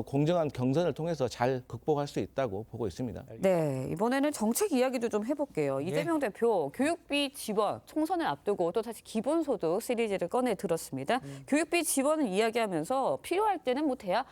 공정한 경선을 통해서 잘 극복할 수 있다고 보고 있습니다. 네, 이번에는 정책 이야기도 좀 해볼게요. 이재명 대표 교육비 지원 총선을 앞두고 또 다시 기본소득 시리즈를 꺼내 들었습니다. 교육비 지원을 이야기하면서 필요할 때는 뭐 대학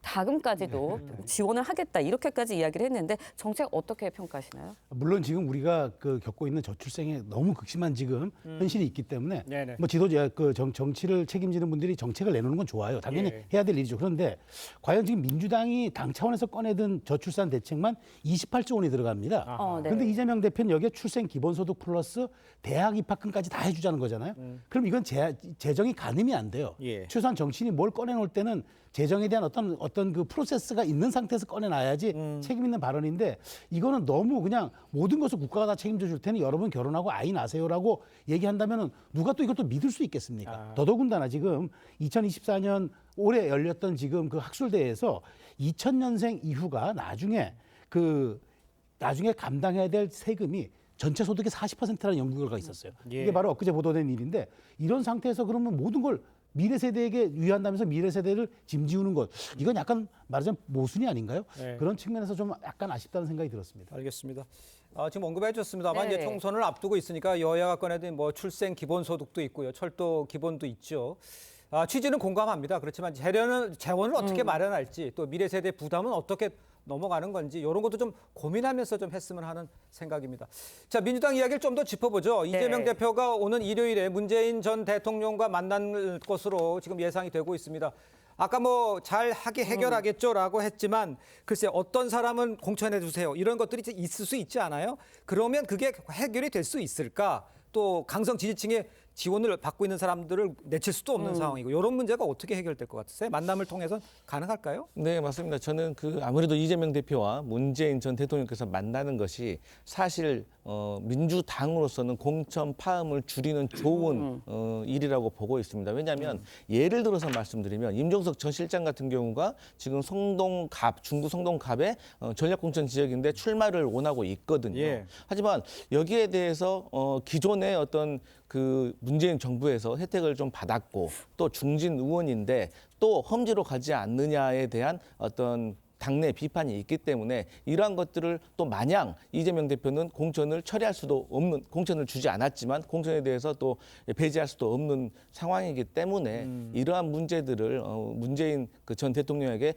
다금까지도 지원을 하겠다 이렇게까지 이야기를 했는데 정책 어떻게 평가하시나요? 물론 지금 우리가 겪고 있는 저출생의 너무 극심한 지금 현실이 있기 때문에 네네. 뭐 지도자 정치를 책임지는 분들이 정책을 내놓는 건 좋아요. 당연히 예. 해야 될 일이죠. 그런데 과연 지금 민주당이 당 차원에서 꺼내든 저출산 대책만 28조 원이 들어갑니다. 네. 그런데 이재명 대표는 여기에 출생 기본소득 플러스 대학 입학금까지 다 해주자는 거잖아요. 그럼 이건 재정이 가늠이 안 돼요. 예. 최소한 정치인이 뭘 꺼내놓을 때는 재정에 대한 어떤 그 프로세스가 있는 상태에서 꺼내놔야지 책임 있는 발언인데 이거는 너무 그냥 모든 것을 국가가 다 책임져 줄 테니 여러분 결혼하고 아이 낳으세요라고 얘기한다면은 누가 또 이것도 믿을 수 있겠습니까? 더더군다나 지금 2024년 올해 열렸던 지금 그 학술대회에서 2000년생 이후가 나중에 감당해야 될 세금이 전체 소득의 40%라는 연구 결과가 있었어요. 예. 이게 바로 엊그제 보도된 일인데 이런 상태에서 그러면 모든 걸 미래 세대에게 유의한다면서 미래 세대를 짐지우는 것 이건 약간 말하자면 모순이 아닌가요? 네. 그런 측면에서 좀 약간 아쉽다는 생각이 들었습니다. 알겠습니다. 지금 언급해 주셨습니다만 네. 이제 총선을 앞두고 있으니까 여야가 꺼내든 뭐 출생 기본소득도 있고요, 철도 기본도 있죠. 취지는 공감합니다. 그렇지만 재원을 어떻게 마련할지 또 미래 세대 부담은 어떻게 넘어가는 건지 이런 것도 좀 고민하면서 좀 했으면 하는 생각입니다. 자, 민주당 이야기를 좀 더 짚어보죠. 이재명 대표가 오는 일요일에 문재인 전 대통령과 만날 것으로 지금 예상이 되고 있습니다. 아까 뭐 잘 해결하겠죠라고 했지만 글쎄 어떤 사람은 공천해 주세요. 이런 것들이 있을 수 있지 않아요? 그러면 그게 해결이 될 수 있을까? 또 강성 지지층의 지원을 받고 있는 사람들을 내칠 수도 없는 상황이고 이런 문제가 어떻게 해결될 것 같으세요? 만남을 통해서 가능할까요? 네, 맞습니다. 저는 아무래도 이재명 대표와 문재인 전 대통령께서 만나는 것이 사실 민주당으로서는 공천 파음을 줄이는 좋은 일이라고 보고 있습니다. 왜냐하면 예를 들어서 말씀드리면 임종석 전 실장 같은 경우가 지금 중구 성동갑의 전략공천 지역인데 출마를 원하고 있거든요. 예. 하지만 여기에 대해서 기존의 어떤 문재인 정부에서 혜택을 좀 받았고 또 중진 의원인데 또 험지로 가지 않느냐에 대한 어떤 당내 비판이 있기 때문에 이러한 것들을 또 마냥 이재명 대표는 공천을 주지 않았지만 공천에 대해서 또 배제할 수도 없는 상황이기 때문에 이러한 문제들을 문재인 전 대통령에게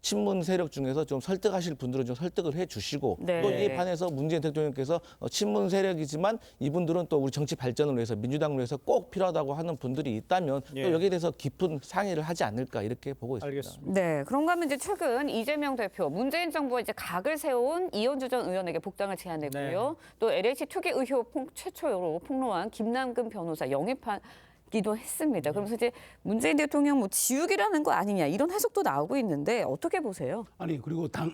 친문 세력 중에서 좀 설득하실 분들은 좀 설득을 해주시고 네. 또 이에 반해서 문재인 대통령께서 친문 세력이지만 이분들은 또 우리 정치 발전을 위해서 민주당을 위해서 꼭 필요하다고 하는 분들이 있다면 예. 또 여기에 대해서 깊은 상의를 하지 않을까 이렇게 보고 있습니다. 알겠습니다. 네, 그런가 하면 이제 최근 이재명 대표, 문재인 정부가 이제 각을 세운 이현주 전 의원에게 복당을 제안했고요. 또 LH 투기 의혹 최초로 폭로한 김남근 변호사 영입하기도 했습니다. 그러면서 이제 문재인 대통령 뭐 지우기라는 거 아니냐 이런 해석도 나오고 있는데 어떻게 보세요? 아니 그리고 당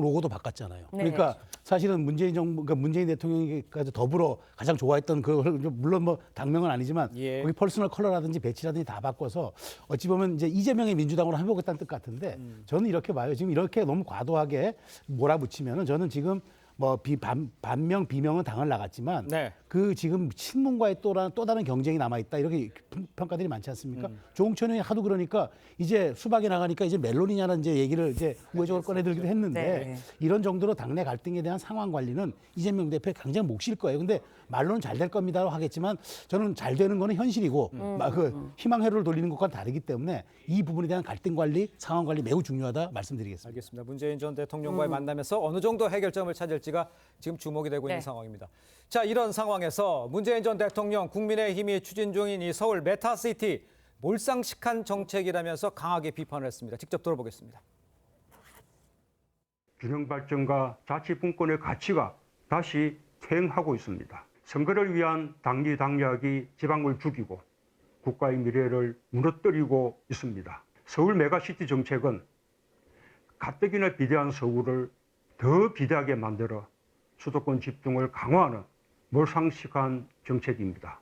로고도 바꿨잖아요. 네. 그러니까 사실은 문재인 정부, 그러니까 문재인 대통령까지 더불어 가장 좋아했던 그 물론 뭐 당명은 아니지만 예. 거기 퍼스널 컬러라든지 배치라든지 다 바꿔서 어찌 보면 이제 이재명의 민주당으로 해보겠다는 뜻 같은데 저는 이렇게 봐요. 지금 이렇게 너무 과도하게 몰아붙이면은 저는 지금 뭐 반명 비명은 당을 나갔지만 네. 그 지금 친문과의 또 다른 경쟁이 남아 있다 이렇게 평가들이 많지 않습니까? 조홍천 의원이 하도 그러니까 이제 수박이 나가니까 이제 멜론이냐는 이제 얘기를 이제 우회적으로 꺼내들기도 했는데 네. 이런 정도로 당내 갈등에 대한 상황 관리는 이재명 대표의 굉장히 몫일 거예요. 근데 말로는 잘 될 겁니다라고 하겠지만 저는 잘 되는 거는 현실이고 그 희망 회로를 돌리는 것과는 다르기 때문에 이 부분에 대한 갈등 관리, 상황 관리 매우 중요하다 말씀드리겠습니다. 알겠습니다. 문재인 전 대통령과의 만남에서 어느 정도 해결점을 찾을지가 지금 주목이 되고 있는 네. 상황입니다. 자, 이런 상황에서 문재인 전 대통령 국민의힘이 추진 중인 이 서울 메타시티 몰상식한 정책이라면서 강하게 비판을 했습니다. 직접 들어보겠습니다. 균형 발전과 자치분권의 가치가 다시 퇴행하고 있습니다. 선거를 위한 당리 당략이 지방을 죽이고 국가의 미래를 무너뜨리고 있습니다. 서울 메가시티 정책은 가뜩이나 비대한 서울을 더 비대하게 만들어 수도권 집중을 강화하는 몰상식한 정책입니다.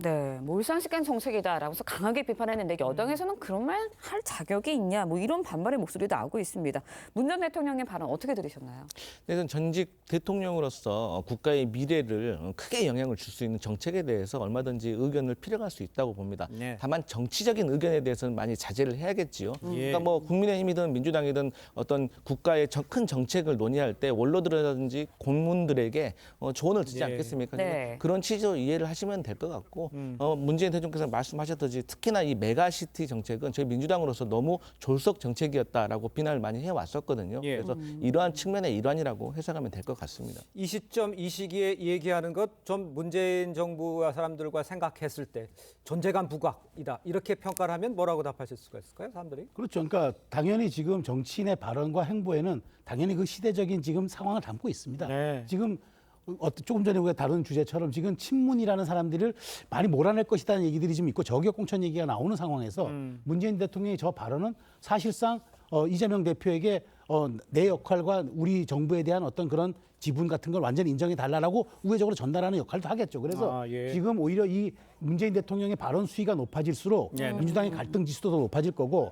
네, 몰상식한 정책이다라고서 강하게 비판했는데 여당에서는 그런 말 할 자격이 있냐 뭐 이런 반발의 목소리도 나오고 있습니다. 문 전 대통령의 발언 어떻게 들으셨나요? 네, 전직 대통령으로서 국가의 미래를 크게 영향을 줄 수 있는 정책에 대해서 얼마든지 의견을 필요할 수 있다고 봅니다. 네. 다만 정치적인 의견에 대해서는 많이 자제를 해야겠지요. 예. 그러니까 뭐 국민의힘이든 민주당이든 어떤 국가의 큰 정책을 논의할 때 원로들이라든지 공문들에게 조언을 듣지 예. 않겠습니까? 네. 그런 취지로 이해를 하시면 될 것 같고 문재인 대통령께서 말씀하셨듯이 특히나 이 메가시티 정책은 저희 민주당으로서 너무 졸속 정책이었다라고 비난을 많이 해왔었거든요. 예. 그래서 이러한 측면의 일환이라고 해석하면 될 것 같습니다. 이 시점, 이 시기에 얘기하는 것 좀 문재인 정부와 사람들과 생각했을 때 존재감 부각이다. 이렇게 평가를 하면 뭐라고 답하실 수가 있을까요, 사람들이? 그렇죠. 그러니까 당연히 지금 정치인의 발언과 행보에는 당연히 그 시대적인 지금 상황을 담고 있습니다. 네. 지금 조금 전에 우리가 다룬 주제처럼 지금 친문이라는 사람들을 많이 몰아낼 것이라는 얘기들이 좀 있고 저격 공천 얘기가 나오는 상황에서 문재인 대통령의 저 발언은 사실상 이재명 대표에게 내 역할과 우리 정부에 대한 어떤 그런 지분 같은 걸 완전히 인정해달라고 우회적으로 전달하는 역할도 하겠죠. 그래서 예. 지금 오히려 이 문재인 대통령의 발언 수위가 높아질수록 예. 민주당의 갈등 지수도 더 높아질 거고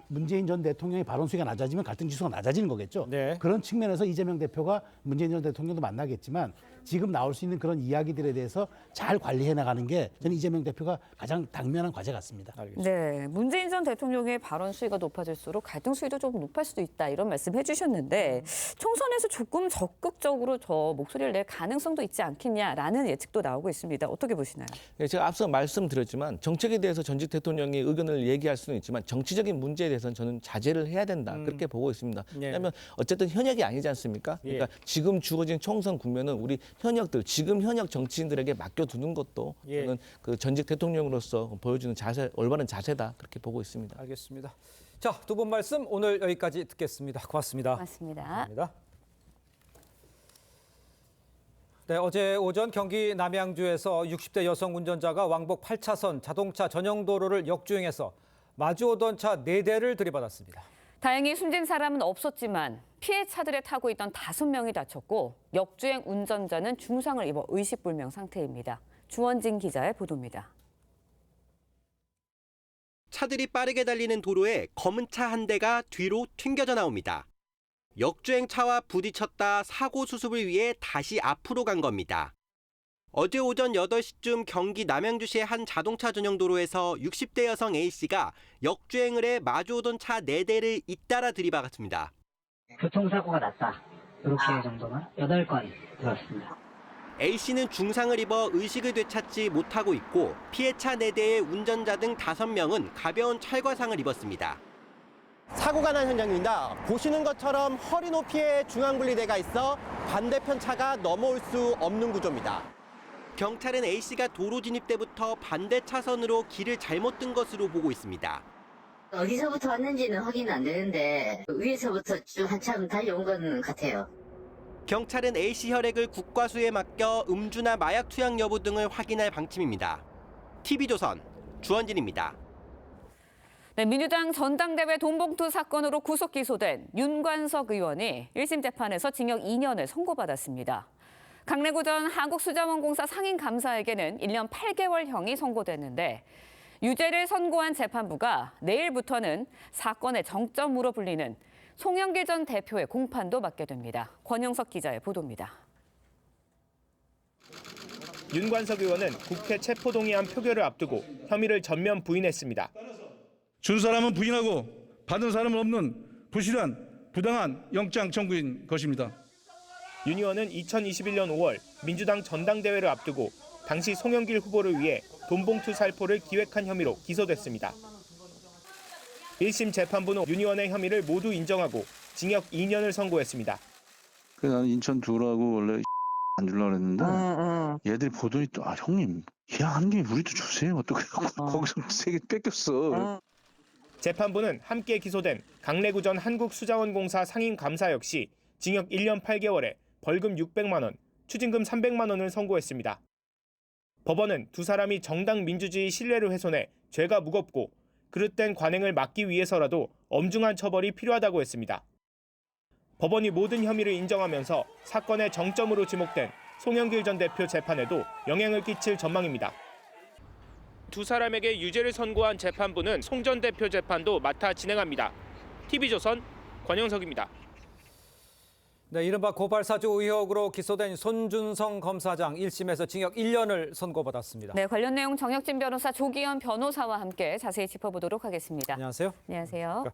문재인 전 대통령의 발언 수위가 낮아지면 갈등 지수가 낮아지는 거겠죠. 네. 그런 측면에서 이재명 대표가 문재인 전 대통령도 만나겠지만 지금 나올 수 있는 그런 이야기들에 대해서 잘 관리해 나가는 게 저는 이재명 대표가 가장 당면한 과제 같습니다. 알겠습니다. 네, 문재인 전 대통령의 발언 수위가 높아질수록 갈등 수위도 조금 높을 수도 있다 이런 말씀 해주셨는데 총선에서 조금 적극적으로 저 목소리를 낼 가능성도 있지 않겠냐라는 예측도 나오고 있습니다. 어떻게 보시나요? 네, 제가 앞서 말씀드렸지만 정책에 대해서 전직 대통령이 의견을 얘기할 수는 있지만 정치적인 문제에 대해서는 저는 자제를 해야 된다 그렇게 보고 있습니다. 예. 왜냐하면 어쨌든 현역이 아니지 않습니까? 그러니까 지금 주어진 총선 국면은 우리 현역들, 지금 현역 정치인들에게 맡겨두는 것도 예. 저는 그 전직 대통령으로서 보여주는 자세, 올바른 자세다 그렇게 보고 있습니다. 알겠습니다. 자, 두 분 말씀 오늘 여기까지 듣겠습니다. 고맙습니다. 맞습니다. 감사합니다. 네, 어제 오전 경기 남양주에서 60대 여성 운전자가 왕복 8차선 자동차 전용 도로를 역주행해서 마주오던 차 4대를 들이받았습니다. 다행히 숨진 사람은 없었지만 피해 차들에 타고 있던 5명이 다쳤고 역주행 운전자는 중상을 입어 의식불명 상태입니다. 주원진 기자의 보도입니다. 차들이 빠르게 달리는 도로에 검은 차 한 대가 뒤로 튕겨져 나옵니다. 역주행 차와 부딪혔다 사고 수습을 위해 다시 앞으로 간 겁니다. 어제 오전 8시쯤 경기 남양주시의 한 자동차 전용 도로에서 60대 여성 A씨가 역주행을 해 마주오던 차 4대를 잇따라 들이박았습니다. 교통사고가 났다. 이렇게 정도는 8건 들었습니다. A씨는 중상을 입어 의식을 되찾지 못하고 있고 피해차 4대의 운전자 등 5명은 가벼운 철과상을 입었습니다. 사고가 난 현장입니다. 보시는 것처럼 허리 높이에 중앙분리대가 있어 반대편 차가 넘어올 수 없는 구조입니다. 경찰은 A씨가 도로 진입 때부터 반대 차선으로 길을 잘못 든 것으로 보고 있습니다. 어디서부터 왔는지는 확인은 안 되는데 위에서부터 쭉 한참 달려온 건 같아요. 경찰은 A씨 혈액을 국과수에 맡겨 음주나 마약 투약 여부 등을 확인할 방침입니다. TV조선 주원진입니다. 네, 민주당 전당대회 돈봉투 사건으로 구속 기소된 윤관석 의원이 1심 재판에서 징역 2년을 선고받았습니다. 강래구 전 한국수자원공사 상임감사에게는 1년 8개월형이 선고됐는데 유죄를 선고한 재판부가 내일부터는 사건의 정점으로 불리는 송영길 전 대표의 공판도 맡게 됩니다. 권영석 기자의 보도입니다. 윤관석 의원은 국회 체포동의안 표결을 앞두고 혐의를 전면 부인했습니다. 준 사람은 부인하고 받은 사람은 없는 부실한 부당한 영장 청구인 것입니다. 윤 의원은 2021년 5월 민주당 전당대회를 앞두고 당시 송영길 후보를 위해 돈봉투 살포를 기획한 혐의로 기소됐습니다. 1심 재판부는 윤 의원의 혐의를 모두 인정하고 징역 2년을 선고했습니다. 나는 인천 두라고 원래 안 주려고 했는데 얘들이 보더니 또 형님 계약한 김에 우리도 주세요. 또 그래갖고 거기서 3개 뺏겼어. 재판부는 함께 기소된 강래구 전 한국수자원공사 상임감사 역시 징역 1년 8개월에 벌금 600만 원, 추징금 300만 원을 선고했습니다. 법원은 두 사람이 정당 민주주의 신뢰를 훼손해 죄가 무겁고 그릇된 관행을 막기 위해서라도 엄중한 처벌이 필요하다고 했습니다. 법원이 모든 혐의를 인정하면서 사건의 정점으로 지목된 송영길 전 대표 재판에도 영향을 끼칠 전망입니다. 두 사람에게 유죄를 선고한 재판부는 송 전 대표 재판도 맡아 진행합니다. TV조선 권영석입니다. 네, 이른바 고발사주 의혹으로 기소된 손준성 검사장 1심에서 징역 1년을 선고받았습니다. 네, 관련 내용 정혁진 변호사, 조기현 변호사와 함께 자세히 짚어보도록 하겠습니다. 안녕하세요. 안녕하세요.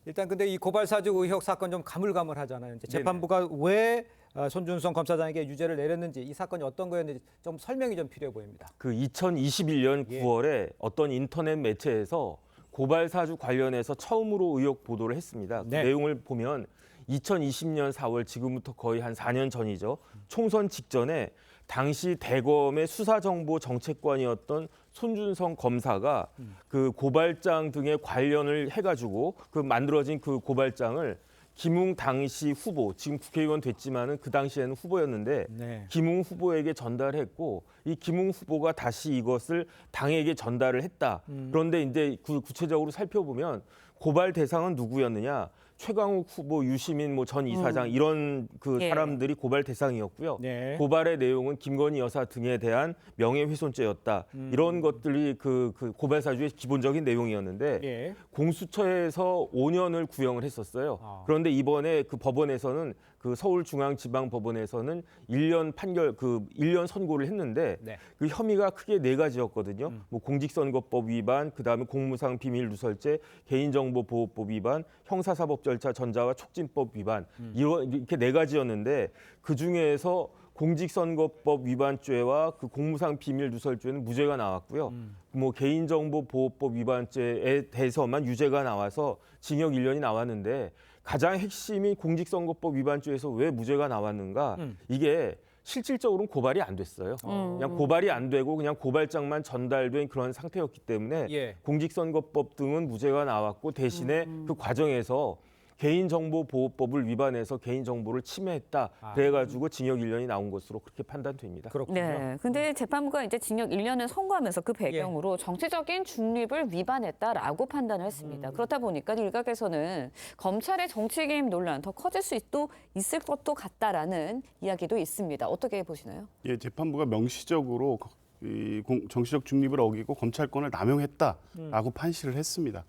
일단 근데 이 고발사주 의혹 사건 좀 가물가물하잖아요. 이제 재판부가 왜 손준성 검사장에게 유죄를 내렸는지, 이 사건이 어떤 거였는지 좀 설명이 좀 필요해 보입니다. 그 2021년 9월에 어떤 인터넷 매체에서 고발사주 관련해서 처음으로 의혹 보도를 했습니다. 그 내용을 보면 2020년 4월, 지금부터 거의 한 4년 전이죠. 총선 직전에 당시 대검의 수사정보 정책관이었던 손준성 검사가 그 고발장 등에 관련을 해가지고 그 만들어진 그 고발장을 김웅 당시 후보, 지금 국회의원 됐지만은 그 당시에는 후보였는데 김웅 후보에게 전달했고 이 김웅 후보가 다시 이것을 당에게 전달을 했다. 그런데 이제 구체적으로 살펴보면 고발 대상은 누구였느냐? 최강욱 후보, 유시민 전 이사장 이런 그 사람들이 고발 대상이었고요. 고발의 내용은 김건희 여사 등에 대한 명예훼손죄였다. 이런 것들이 그 고발 사주의 기본적인 내용이었는데 공수처에서 5년을 구형을 했었어요. 그런데 이번에 그 법원에서는 그 서울중앙지방법원에서는 1년 판결 1년 선고를 했는데 그 혐의가 크게 4가지였거든요. 뭐 공직선거법 위반, 그다음에 공무상 비밀 누설죄, 개인정보보호법 위반, 형사사법 절차 전자와 촉진법 위반 이렇게 4가지였는데 그 중에서 공직선거법 위반죄와 그 공무상 비밀 누설죄는 무죄가 나왔고요. 뭐 개인정보보호법 위반죄에 대해서만 유죄가 나와서 징역 1년이 나왔는데 가장 핵심인 공직선거법 위반죄에서 왜 무죄가 나왔는가? 이게 실질적으로는 고발이 안 됐어요. 그냥 고발이 안 되고 그냥 고발장만 전달된 그런 상태였기 때문에 공직선거법 등은 무죄가 나왔고 대신에 그 과정에서 개인정보보호법을 위반해서 개인정보를 침해했다. 그래가지고 징역 1년이 나온 것으로 그렇게 판단됩니다. 그렇군요. 네, 근데 재판부가 이제 징역 1년을 선고하면서 그 배경으로 정치적인 중립을 위반했다라고 판단을 했습니다. 그렇다 보니까 일각에서는 검찰의 정치 개입 논란 더 커질 수도 있을 것도 같다라는 이야기도 있습니다. 어떻게 보시나요? 예, 재판부가 명시적으로 이 정치적 중립을 어기고 검찰권을 남용했다라고 판시를 했습니다.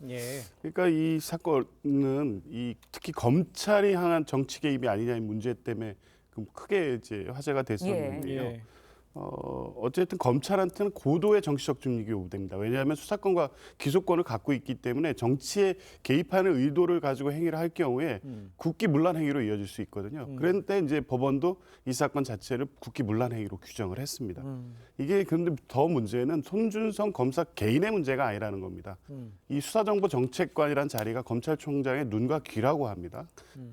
그러니까 이 사건은 특히 검찰이 향한 정치 개입이 아니냐의 문제 때문에 크게 이제 화제가 됐었는데요. 어쨌든 검찰한테는 고도의 정치적 중립이 요구됩니다. 왜냐하면 수사권과 기소권을 갖고 있기 때문에 정치에 개입하는 의도를 가지고 행위를 할 경우에 국기문란 행위로 이어질 수 있거든요. 그런데 이제 법원도 이 사건 자체를 국기문란 행위로 규정을 했습니다. 이게 그런데 더 문제는 손준성 검사 개인의 문제가 아니라는 겁니다. 이 수사정보정책관이라는 자리가 검찰총장의 눈과 귀라고 합니다.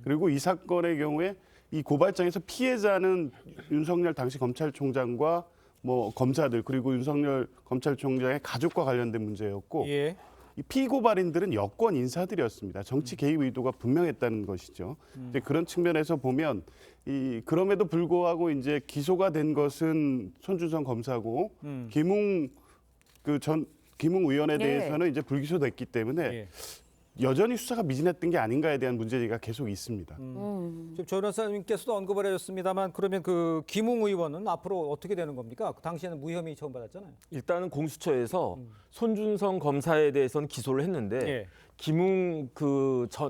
그리고 이 사건의 경우에 이 고발장에서 피해자는 윤석열 당시 검찰총장과 뭐 검사들 그리고 윤석열 검찰총장의 가족과 관련된 문제였고 예. 이 피고발인들은 여권 인사들이었습니다. 정치 개입 의도가 분명했다는 것이죠. 이제 그런 측면에서 보면 그럼에도 불구하고 이제 기소가 된 것은 손준성 검사고 김웅 의원에 대해서는 이제 불기소됐기 때문에 여전히 수사가 미진했던 게 아닌가에 대한 문제가 계속 있습니다. 지금 조 변호사님께서도 언급을 해줬습니다만 그러면 그 김웅 의원은 앞으로 어떻게 되는 겁니까? 그 당시에는 무혐의 처음 받았잖아요. 일단은 공수처에서 손준성 검사에 대해서는 기소를 했는데 김웅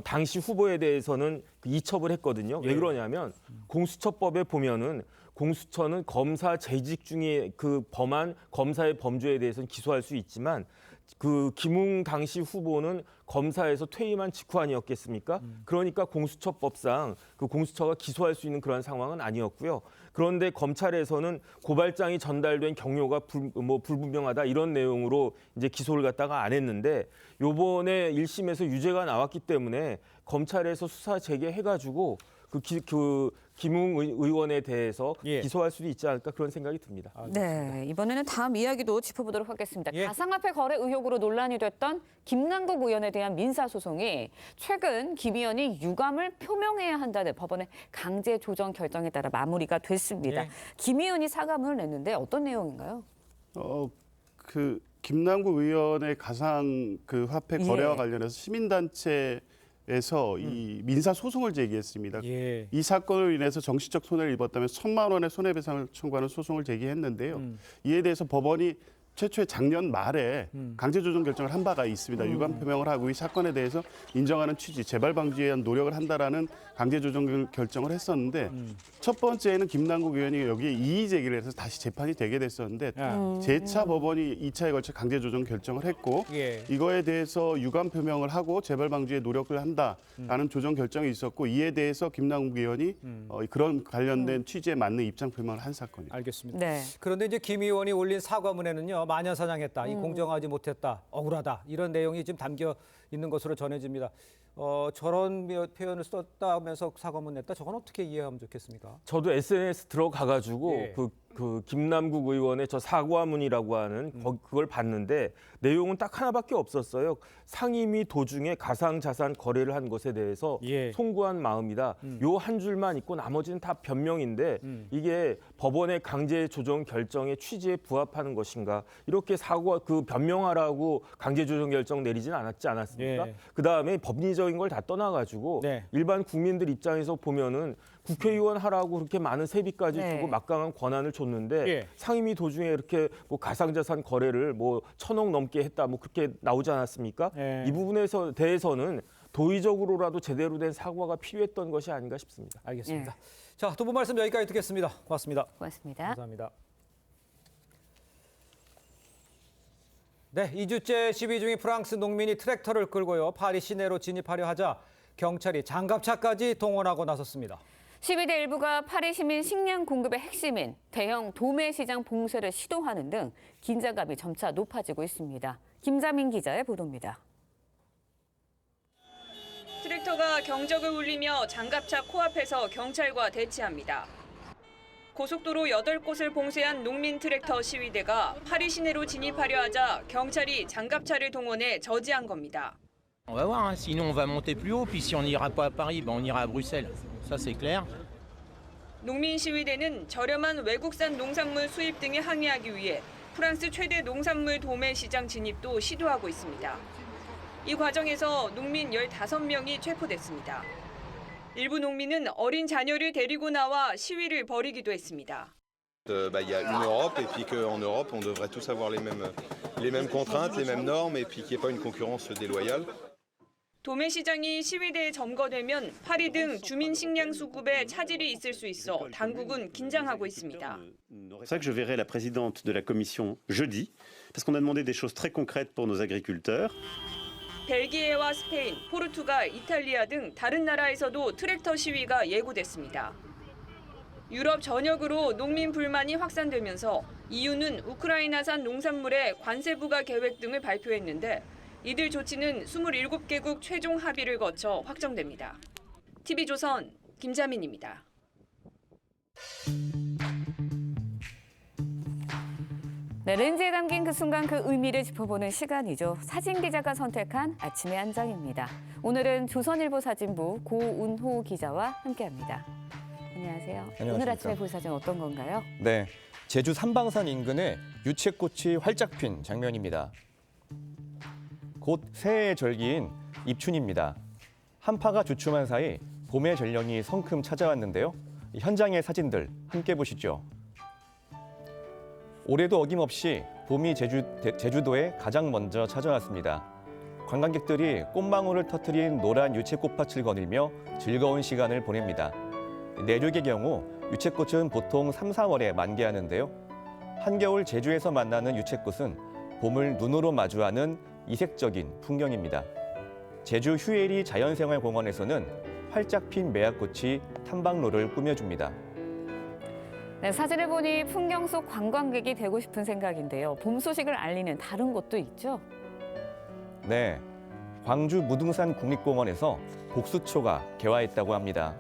당시 후보에 대해서는 이첩을 했거든요. 왜 그러냐면 공수처법에 보면은 공수처는 검사 재직 중에 범한 검사의 범죄에 대해서는 기소할 수 있지만 김웅 당시 후보는 검사에서 퇴임한 직후 아니었겠습니까? 그러니까 공수처법상 공수처가 기소할 수 있는 그런 상황은 아니었고요. 그런데 검찰에서는 고발장이 전달된 경로가 불분명하다 이런 내용으로 이제 기소를 갖다가 안 했는데 요번에 1심에서 유죄가 나왔기 때문에 검찰에서 수사 재개해가지고 김웅 의원에 대해서 기소할 수도 있지 않을까 그런 생각이 듭니다. 네, 이번에는 다음 이야기도 짚어보도록 하겠습니다. 가상화폐 거래 의혹으로 논란이 됐던 김남국 의원에 대한 민사소송이 최근 김 의원이 유감을 표명해야 한다는 법원의 강제 조정 결정에 따라 마무리가 됐습니다. 김 의원이 사과문을 냈는데 어떤 내용인가요? 김남국 의원의 가상 화폐 거래와 관련해서 시민단체에서 이 민사 소송을 제기했습니다. 이 사건으로 인해서 정치적 손해를 입었다면 1,000만 원의 손해배상을 청구하는 소송을 제기했는데요. 이에 대해서 법원이 최초에 작년 말에 강제조정 결정을 한 바가 있습니다. 유감 표명을 하고 이 사건에 대해서 인정하는 취지, 재발 방지에 대한 노력을 한다라는 강제조정 결정을 했었는데 첫 번째는 김남국 의원이 여기에 이의 제기를 해서 다시 재판이 되게 됐었는데 재차 법원이 2차에 걸쳐 강제조정 결정을 했고 이거에 대해서 유감 표명을 하고 재발 방지에 노력을 한다라는 조정 결정이 있었고 이에 대해서 김남국 의원이 그런 관련된 취지에 맞는 입장 표명을 한 사건입니다. 알겠습니다. 그런데 이제 김 의원이 올린 사과문에는요. 마녀사냥했다, 이 공정하지 못했다, 억울하다 이런 내용이 지금 담겨 있는 것으로 전해집니다. 저런 표현을 썼다면서 사과문 냈다. 저건 어떻게 이해하면 좋겠습니까? 저도 SNS 들어가가지고 김남국 의원의 저 사과문이라고 하는 그걸 봤는데 내용은 딱 하나밖에 없었어요. 상임위 도중에 가상자산 거래를 한 것에 대해서 송구한 마음이다. 요 한 줄만 있고 나머지는 다 변명인데 이게 법원의 강제 조정 결정의 취지에 부합하는 것인가? 이렇게 변명하라고 강제 조정 결정 내리진 않았지 않았습니까? 그다음에 법리적인 걸 다 떠나가지고 일반 국민들 입장에서 보면은 국회의원 하라고 그렇게 많은 세비까지 주고 막강한 권한을 줬는데 상임위 도중에 이렇게 가상자산 거래를 1,000억 넘게 했다 그렇게 나오지 않았습니까? 이 부분에 대해서는 도의적으로라도 제대로 된 사과가 필요했던 것이 아닌가 싶습니다. 알겠습니다. 자, 두 분 말씀 여기까지 듣겠습니다. 고맙습니다. 고맙습니다. 감사합니다. 네, 2주째 시위 중인 프랑스 농민이 트랙터를 끌고요. 파리 시내로 진입하려 하자 경찰이 장갑차까지 동원하고 나섰습니다. 시위대 일부가 파리 시민 식량 공급의 핵심인 대형 도매 시장 봉쇄를 시도하는 등 긴장감이 점차 높아지고 있습니다. 김자민 기자의 보도입니다. 트랙터가 경적을 울리며 장갑차 코앞에서 경찰과 대치합니다. 고속도로 8곳을 봉쇄한 농민 트랙터 시위대가 파리 시내로 진입하려 하자 경찰이 장갑차를 동원해 저지한 겁니다. On va voir, sinon on va monter plus haut, puis si on n'ira pas à Paris, on ira à Bruxelles. Ça c'est clair. 농민 시위대는 저렴한 외국산 농산물 수입 등에 항의하기 위해 프랑스 최대 농산물 도매 시장 진입도 시도하고 있습니다. 이 과정에서 농민 15명이 체포됐습니다. 일부 농민은 어린 자녀를 데리고 나와 시위를 벌이기도 했습니다. Il y a une Europe et puis qu'en Europe on devrait tous avoir les mêmes contraintes, les mêmes normes et puis qu'il n'y ait pas une concurrence déloyale. 도매 시장이 시위대에 점거되면 파리 등 주민 식량 수급에 차질이 있을 수 있어 당국은 긴장하고 있습니다. C'est vrai que je verrai la présidente de la commission jeudi, parce qu'on a demandé des choses très concrètes pour nos agriculteurs. 벨기에와 스페인, 포르투갈, 이탈리아 등 다른 나라에서도 트랙터 시위가 예고됐습니다. 유럽 전역으로 농민 불만이 확산되면서 EU는 우크라이나산 농산물의 관세 부과 계획 등을 발표했는데 이들 조치는 27개국 최종 합의를 거쳐 확정됩니다. TV조선 김자민입니다. 네, 렌즈에 담긴 그 순간 그 의미를 짚어보는 시간이죠. 사진 기자가 선택한 아침의 한 장입니다. 오늘은 조선일보 사진부 고운호 기자와 함께합니다. 안녕하세요. 안녕하십니까. 오늘 아침에 볼 사진 어떤 건가요? 네, 제주 삼방산 인근에 유채꽃이 활짝 핀 장면입니다. 곧 새해의 절기인 입춘입니다. 한파가 주춤한 사이 봄의 전령이 성큼 찾아왔는데요. 현장의 사진들 함께 보시죠. 올해도 어김없이 봄이 제주도에 가장 먼저 찾아왔습니다. 관광객들이 꽃망울을 터뜨린 노란 유채꽃밭을 거닐며 즐거운 시간을 보냅니다. 내륙의 경우 유채꽃은 보통 3, 4월에 만개하는데요. 한겨울 제주에서 만나는 유채꽃은 봄을 눈으로 마주하는 이색적인 풍경입니다. 제주 휴에리 자연생활공원에서는 활짝 핀 매화꽃이 탐방로를 꾸며줍니다. 네, 사진을 보니 풍경 속 관광객이 되고 싶은 생각인데요. 봄 소식을 알리는 다른 곳도 있죠? 네, 광주 무등산 국립공원에서 복수초가 개화했다고 합니다.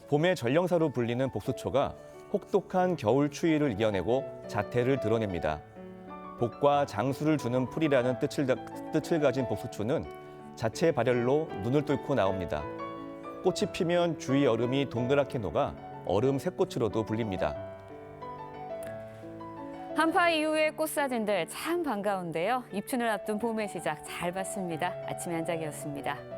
봄의 전령사로 불리는 복수초가 혹독한 겨울 추위를 이겨내고 자태를 드러냅니다. 복과 장수를 주는 풀이라는 뜻을 가진 복수초는 자체 발열로 눈을 뚫고 나옵니다. 꽃이 피면 주위 얼음이 동그랗게 녹아 얼음 새꽃으로도 불립니다. 한파 이후의 꽃사진들 참 반가운데요. 입춘을 앞둔 봄의 시작 잘 봤습니다. 아침의 한 장이었습니다.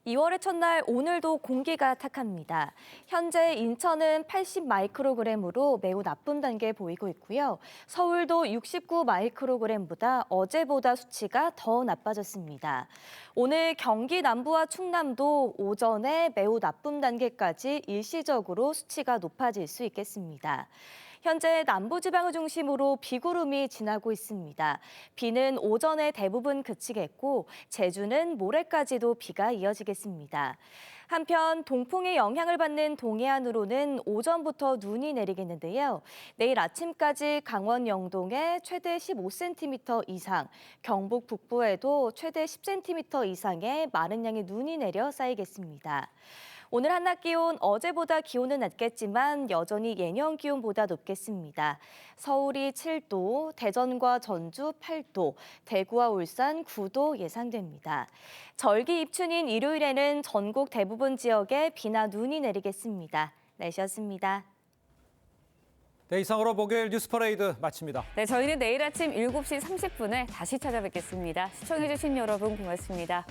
2월의 첫날 오늘도 공기가 탁합니다. 현재 인천은 80 마이크로그램으로 매우 나쁨 단계에 보이고 있고요. 서울도 69 마이크로그램보다 어제보다 수치가 더 나빠졌습니다. 오늘 경기 남부와 충남도 오전에 매우 나쁨 단계까지 일시적으로 수치가 높아질 수 있겠습니다. 현재 남부지방을 중심으로 비구름이 지나고 있습니다. 비는 오전에 대부분 그치겠고 제주는 모레까지도 비가 이어지겠습니다. 한편 동풍의 영향을 받는 동해안으로는 오전부터 눈이 내리겠는데요. 내일 아침까지 강원 영동에 최대 15cm 이상, 경북 북부에도 최대 10cm 이상의 많은 양의 눈이 내려 쌓이겠습니다. 오늘 한낮 기온 어제보다 기온은 낮겠지만 여전히 예년 기온보다 높겠습니다. 서울이 7도, 대전과 전주 8도, 대구와 울산 9도 예상됩니다. 절기 입춘인 일요일에는 전국 대부분 지역에 비나 눈이 내리겠습니다. 날씨였습니다. 네, 이상으로 목요일 뉴스 퍼레이드 마칩니다. 네, 저희는 내일 아침 7시 30분에 다시 찾아뵙겠습니다. 시청해주신 여러분 고맙습니다.